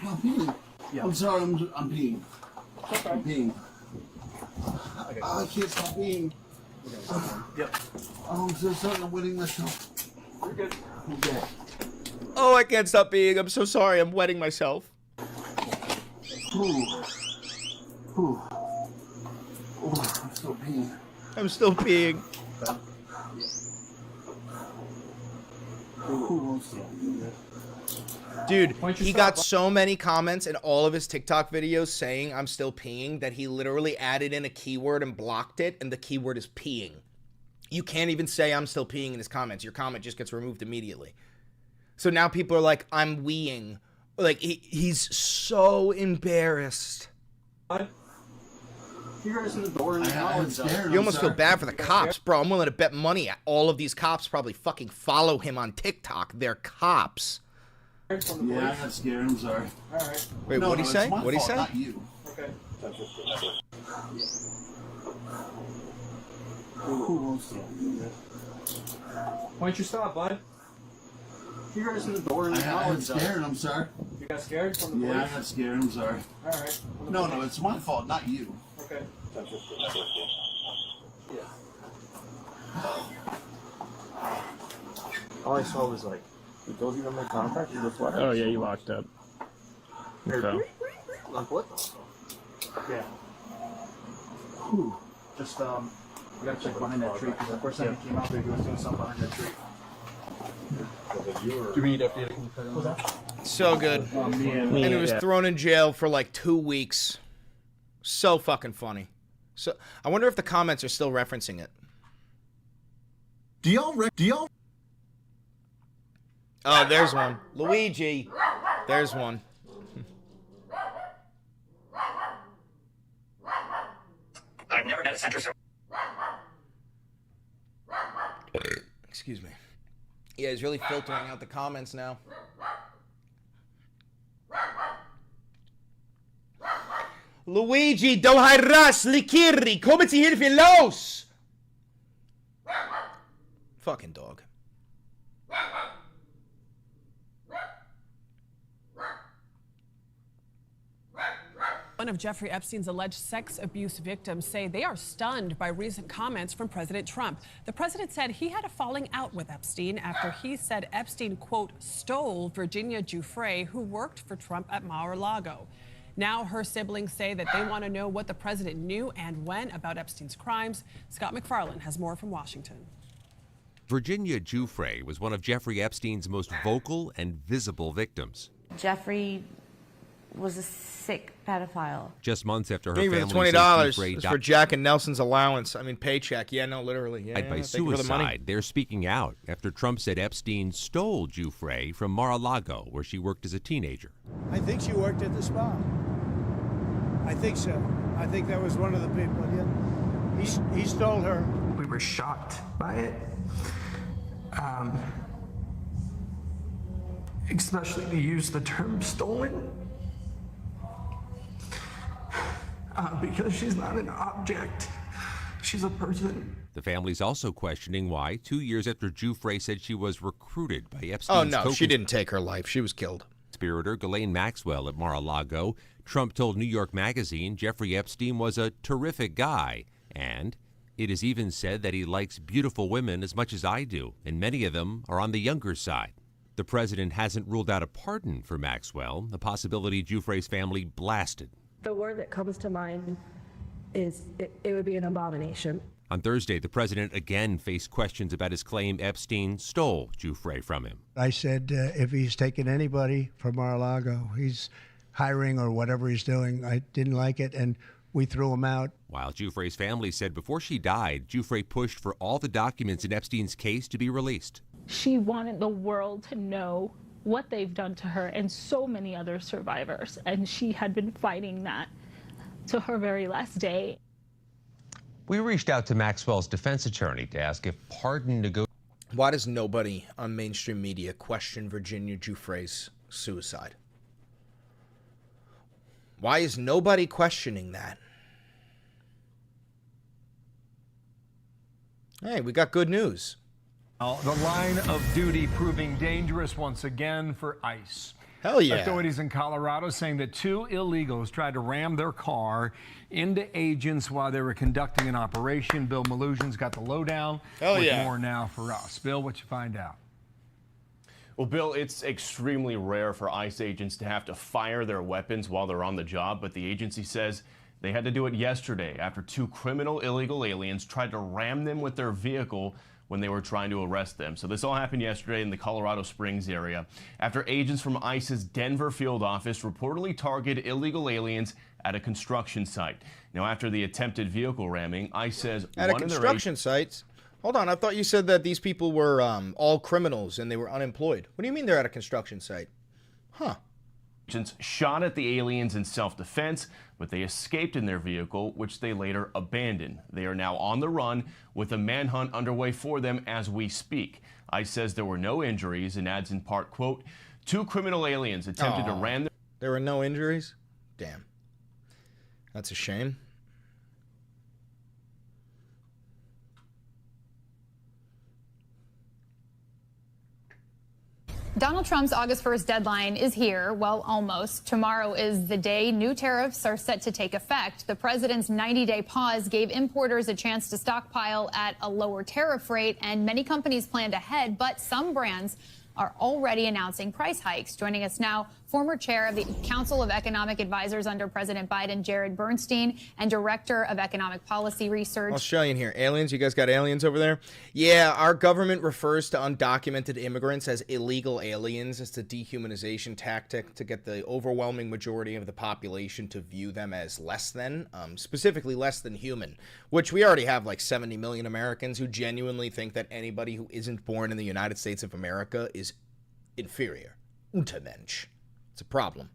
Speaker 16: I'm peeing. I'm sorry, I'm peeing. I'm peeing. I can't stop peeing. I'm so sorry, I'm wetting myself.
Speaker 13: You're good.
Speaker 16: Okay.
Speaker 1: Oh, I can't stop being. I'm so sorry. I'm wetting myself.
Speaker 16: Ooh. Ooh. Ooh, I'm still peeing.
Speaker 1: I'm still peeing. Dude, he got so many comments in all of his TikTok videos saying I'm still peeing that he literally added in a keyword and blocked it, and the keyword is peeing. You can't even say I'm still peeing in his comments. Your comment just gets removed immediately. So now people are like, I'm weeing. Like, he's so embarrassed.
Speaker 13: You guys in the door and
Speaker 1: You almost feel bad for the cops, bro. I'm willing to bet money all of these cops probably fucking follow him on TikTok. They're cops.
Speaker 16: Yeah, I got scared. I'm sorry.
Speaker 13: All right.
Speaker 1: Wait, what'd he say? What'd he say?
Speaker 16: Not you.
Speaker 13: Okay. Why don't you stop, bud? You guys in the door and
Speaker 16: I got scared. I'm sorry.
Speaker 13: You got scared from the
Speaker 16: Yeah,
Speaker 13: police?
Speaker 16: I got scared. I'm sorry.
Speaker 13: All right.
Speaker 16: No, it's my fault, not you.
Speaker 13: Okay.
Speaker 14: All I saw was like, he told you on my contract, you looked
Speaker 13: Oh yeah, you locked up. Okay.
Speaker 14: Like what?
Speaker 13: Yeah.
Speaker 16: Whew.
Speaker 14: Just we gotta check behind that tree because the first time he came out there, he was doing something behind that tree.
Speaker 13: Do we need updated?
Speaker 1: So good. And he was thrown in jail for like 2 weeks. So fucking funny. So I wonder if the comments are still referencing it.
Speaker 16: Do y'all?
Speaker 1: Oh, there's one. Luigi. There's one.
Speaker 15: I've never met a center so.
Speaker 1: Excuse me. Yeah, he's really filtering out the comments now. Luigi, do harras likiri, come ti hilfi los. Fucking dog.
Speaker 17: One of Jeffrey Epstein's alleged sex abuse victims say they are stunned by recent comments from President Trump. The president said he had a falling out with Epstein after he said Epstein, quote, stole Virginia Giuffre, who worked for Trump at Mar-a-Lago. Now her siblings say that they want to know what the president knew and when about Epstein's crimes. Scott McFarlane has more from Washington.
Speaker 18: Virginia Giuffre was one of Jeffrey Epstein's most vocal and visible victims.
Speaker 19: Jeffrey was a sick pedophile.
Speaker 18: Just months after her
Speaker 1: Gave her the
Speaker 18: family
Speaker 1: $20 for Jack and Nelson's allowance. I mean, paycheck. Yeah, no, literally. Yeah,
Speaker 18: by suicide, they're speaking out after Trump said Epstein stole Giuffre from Mar-a-Lago, where she worked as a teenager.
Speaker 20: I think she worked at the spa. I think so. I think that was one of the people. Yeah. He stole her.
Speaker 22: We were shocked by it. Especially to use the term stolen. Because she's not an object. She's a person.
Speaker 18: The family's also questioning why, 2 years after Giuffre said she was recruited by Epstein's
Speaker 1: she didn't take her life. She was killed.
Speaker 18: Conspirator Ghislaine Maxwell at Mar-a-Lago. Trump told New York Magazine Jeffrey Epstein was a terrific guy, and it is even said that he likes beautiful women as much as I do, and many of them are on the younger side. The president hasn't ruled out a pardon for Maxwell, a possibility Giuffre's family blasted.
Speaker 26: The word that comes to mind is it would be an abomination.
Speaker 18: On Thursday, the president again faced questions about his claim Epstein stole Giuffre from him.
Speaker 20: I said, if he's taking anybody from Mar-a-Lago, he's hiring or whatever he's doing. I didn't like it, and we threw him out.
Speaker 18: While Giuffre's family said before she died, Giuffre pushed for all the documents in Epstein's case to be released.
Speaker 27: She wanted the world to know what they've done to her and so many other survivors, and she had been fighting that to her very last day.
Speaker 18: We reached out to Maxwell's defense attorney to ask if pardon negotiations.
Speaker 1: Why does nobody on mainstream media question Virginia Giuffre's suicide? Why is nobody questioning that? Hey, we got good news.
Speaker 28: The line of duty proving dangerous once again for ICE.
Speaker 1: Hell yeah.
Speaker 28: Authorities in Colorado saying that 2 illegals tried to ram their car into agents while they were conducting an operation. Bill Malusian's got the lowdown.
Speaker 1: Hell
Speaker 28: with
Speaker 1: yeah.
Speaker 28: More now for us. Bill, what you find out?
Speaker 29: Well, Bill, it's extremely rare for ICE agents to have to fire their weapons while they're on the job, but the agency says they had to do it yesterday after 2 criminal illegal aliens tried to ram them with their vehicle when they were trying to arrest them. So this all happened yesterday in the Colorado Springs area after agents from ICE's Denver field office reportedly targeted illegal aliens at a construction site. Now, after the attempted vehicle ramming, ICE says
Speaker 1: At a construction site? Hold on, I thought you said that these people were all criminals and they were unemployed. What do you mean they're at a construction site? Huh.
Speaker 29: Agents shot at the aliens in self-defense, but they escaped in their vehicle, which they later abandoned. They are now on the run with a manhunt underway for them as we speak. ICE says there were no injuries and adds in part, quote, 2 criminal aliens attempted to ram their...
Speaker 1: There were no injuries? Damn. That's a shame.
Speaker 30: Donald Trump's August 1st deadline is here. Well, almost. Tomorrow is the day new tariffs are set to take effect. The president's 90-day pause gave importers a chance to stockpile at a lower tariff rate, and many companies planned ahead, but some brands are already announcing price hikes. Joining us now, former chair of the Council of Economic Advisors under President Biden, Jared Bernstein, and director of economic policy research.
Speaker 1: Australian here. Aliens? You guys got aliens over there? Yeah, our government refers to undocumented immigrants as illegal aliens. It's a dehumanization tactic to get the overwhelming majority of the population to view them as less than, specifically less than human, which we already have like 70 million Americans who genuinely think that anybody who isn't born in the United States of America is inferior. Untermensch. It's a problem.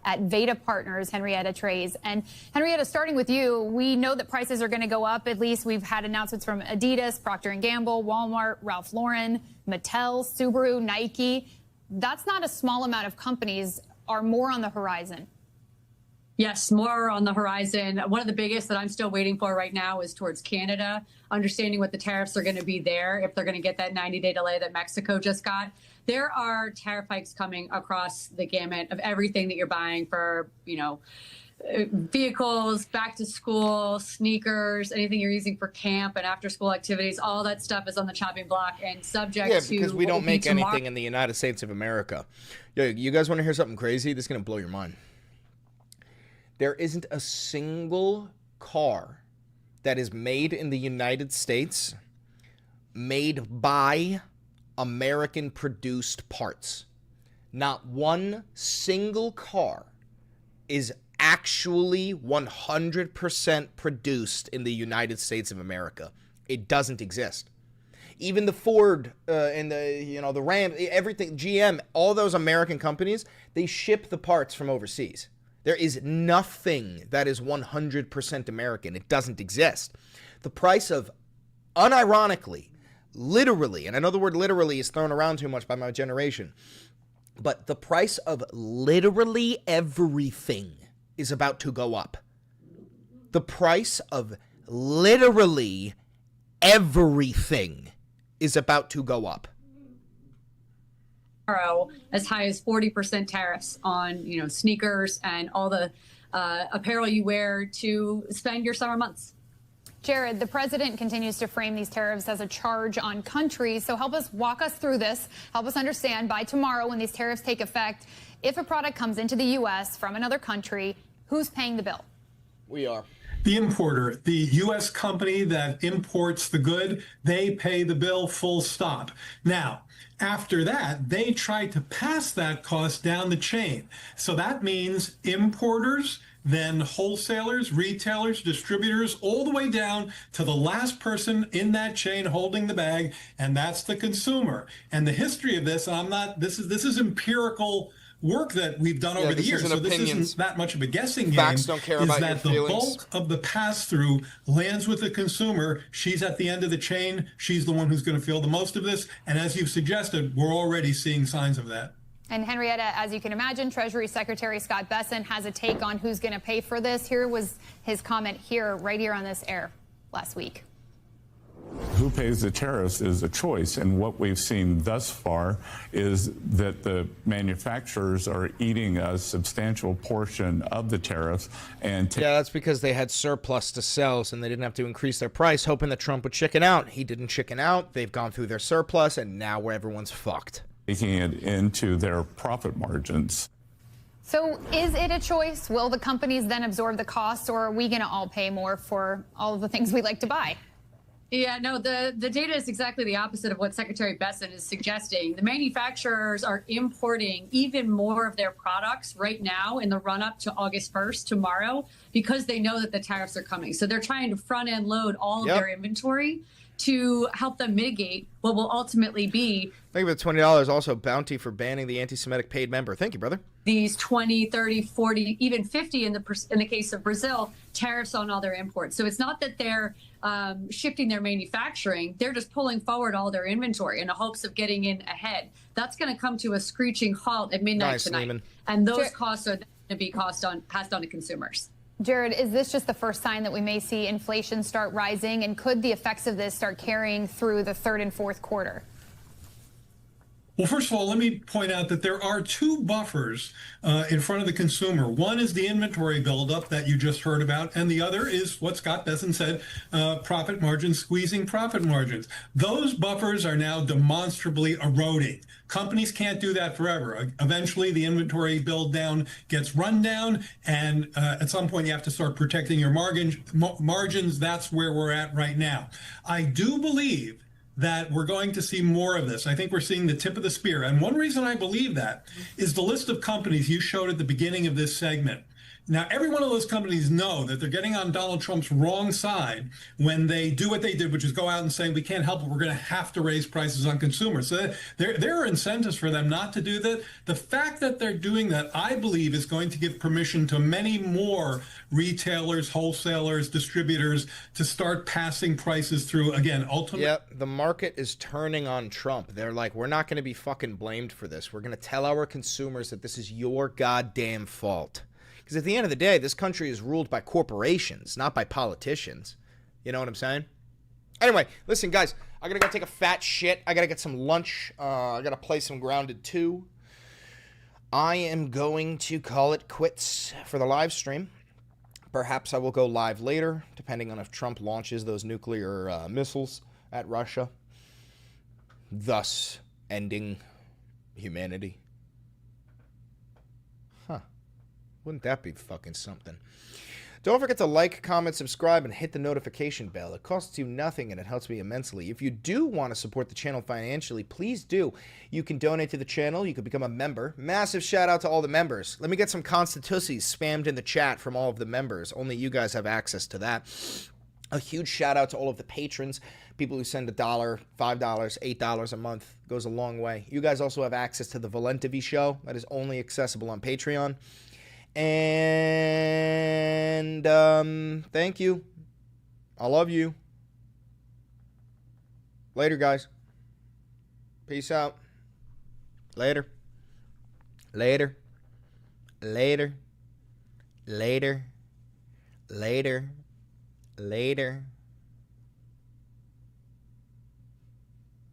Speaker 30: At Veda Partners, Henrietta Trays. And Henrietta, starting with you, we know that prices are going to go up. At least we've had announcements from Adidas, Procter & Gamble, Walmart, Ralph Lauren, Mattel, Subaru, Nike. That's not a small amount of companies. Are more on the horizon?
Speaker 31: Yes, more on the horizon. One of the biggest that I'm still waiting for right now is towards Canada, understanding what the tariffs are going to be there, if they're going to get that 90-day delay that Mexico just got. There are tariff hikes coming across the gamut of everything that you're buying for, vehicles, back to school, sneakers, anything you're using for camp and after school activities, all that stuff is on the chopping block and subject to.
Speaker 1: Yeah, because we don't make anything in the United States of America. Yo, you guys want to hear something crazy? This is going to blow your mind. There isn't a single car that is made in the United States made by American-produced parts. Not one single car is actually 100% produced in the United States of America. It doesn't exist. Even the Ford and the Ram, everything, GM, all those American companies, they ship the parts from overseas. There is nothing that is 100% American. It doesn't exist. The price of, unironically, literally, and I know the word literally is thrown around too much by my generation, but the price of literally everything is about to go up. The price of literally everything is about to go up.
Speaker 31: As high as 40% tariffs on, sneakers and all the apparel you wear to spend your summer months.
Speaker 30: Jared, the president continues to frame these tariffs as a charge on countries. So walk us through this. Help us understand by tomorrow when these tariffs take effect, if a product comes into the U.S. from another country, who's paying the bill?
Speaker 1: We are.
Speaker 22: The importer, the U.S. company that imports the good, they pay the bill, full stop. Now, after that, they try to pass that cost down the chain. So that means importers, then wholesalers, retailers, distributors, all the way down to the last person in that chain holding the bag, and that's the consumer. And the history of this, this is empirical work that we've done over the years, so this isn't that much of a guessing game.
Speaker 1: Facts don't care about your feelings.
Speaker 22: The bulk of the pass-through lands with the consumer. She's at the end of the chain. She's the one who's going to feel the most of this. And as you've suggested, we're already seeing signs of that.
Speaker 30: And Henrietta, as you can imagine, Treasury Secretary Scott Bessent has a take on who's going to pay for this. Here was his comment right here on this air last week.
Speaker 2: Who pays the tariffs is a choice, and what we've seen thus far is that the manufacturers are eating a substantial portion of the tariffs. And
Speaker 1: yeah, that's because they had surplus to sell, and they didn't have to increase their price, hoping that Trump would chicken out. He didn't chicken out. They've gone through their surplus, and now everyone's fucked.
Speaker 2: Taking it into their profit margins.
Speaker 30: So is it a choice? Will the companies then absorb the costs, or are we going to all pay more for all of the things we like to buy?
Speaker 31: Yeah, no, the data is exactly the opposite of what Secretary Bessent is suggesting. The manufacturers are importing even more of their products right now in the run-up to August 1st, tomorrow, because they know that the tariffs are coming. So they're trying to front-end load all of their inventory to help them mitigate what will ultimately be.
Speaker 1: Think of it, $20 also bounty for banning the anti-Semitic paid member. Thank you, brother.
Speaker 31: These 20, 30, 40, even 50 in the case of Brazil, tariffs on all their imports. So it's not that they're shifting their manufacturing. They're just pulling forward all their inventory in the hopes of getting in ahead. That's going to come to a screeching halt at midnight tonight. Neiman. And those costs are going to be passed on to consumers.
Speaker 30: Jared, is this just the first sign that we may see inflation start rising? And could the effects of this start carrying through the third and fourth quarter?
Speaker 22: Well, first of all, let me point out that there are two buffers in front of the consumer. One is the inventory buildup that you just heard about, and the other is what Scott Bessent said, profit margins, squeezing profit margins. Those buffers are now demonstrably eroding. Companies can't do that forever. Eventually, the inventory build down gets run down, and at some point, you have to start protecting your margins. That's where we're at right now. I do believe that we're going to see more of this. I think we're seeing the tip of the spear. And one reason I believe that is the list of companies you showed at the beginning of this segment. Now, every one of those companies know that they're getting on Donald Trump's wrong side when they do what they did, which is go out and say, we can't help it, we're going to have to raise prices on consumers. So there are incentives for them not to do that. The fact that they're doing that, I believe, is going to give permission to many more retailers, wholesalers, distributors to start passing prices through, again, ultimately.
Speaker 1: Yep, the market is turning on Trump. They're like, we're not going to be fucking blamed for this. We're going to tell our consumers that this is your goddamn fault. Because at the end of the day, this country is ruled by corporations, not by politicians. You know what I'm saying? Anyway, listen, guys, I got to go take a fat shit. I got to get some lunch. I got to play some Grounded 2. I am going to call it quits for the live stream. Perhaps I will go live later, depending on if Trump launches those nuclear missiles at Russia, thus ending humanity. Huh. Wouldn't that be fucking something? Don't forget to like, comment, subscribe, and hit the notification bell. It costs you nothing, and it helps me immensely. If you do want to support the channel financially, please do. You can donate to the channel. You can become a member. Massive shout out to all the members. Let me get some constituencies spammed in the chat from all of the members. Only you guys have access to that. A huge shout out to all of the patrons. People who send $1, $5, $8 a month. Goes a long way. You guys also have access to the Valentivi show. That is only accessible on Patreon. And thank you. I love you. Later, guys. Peace out. Later. Later. Later. Later. Later. Later.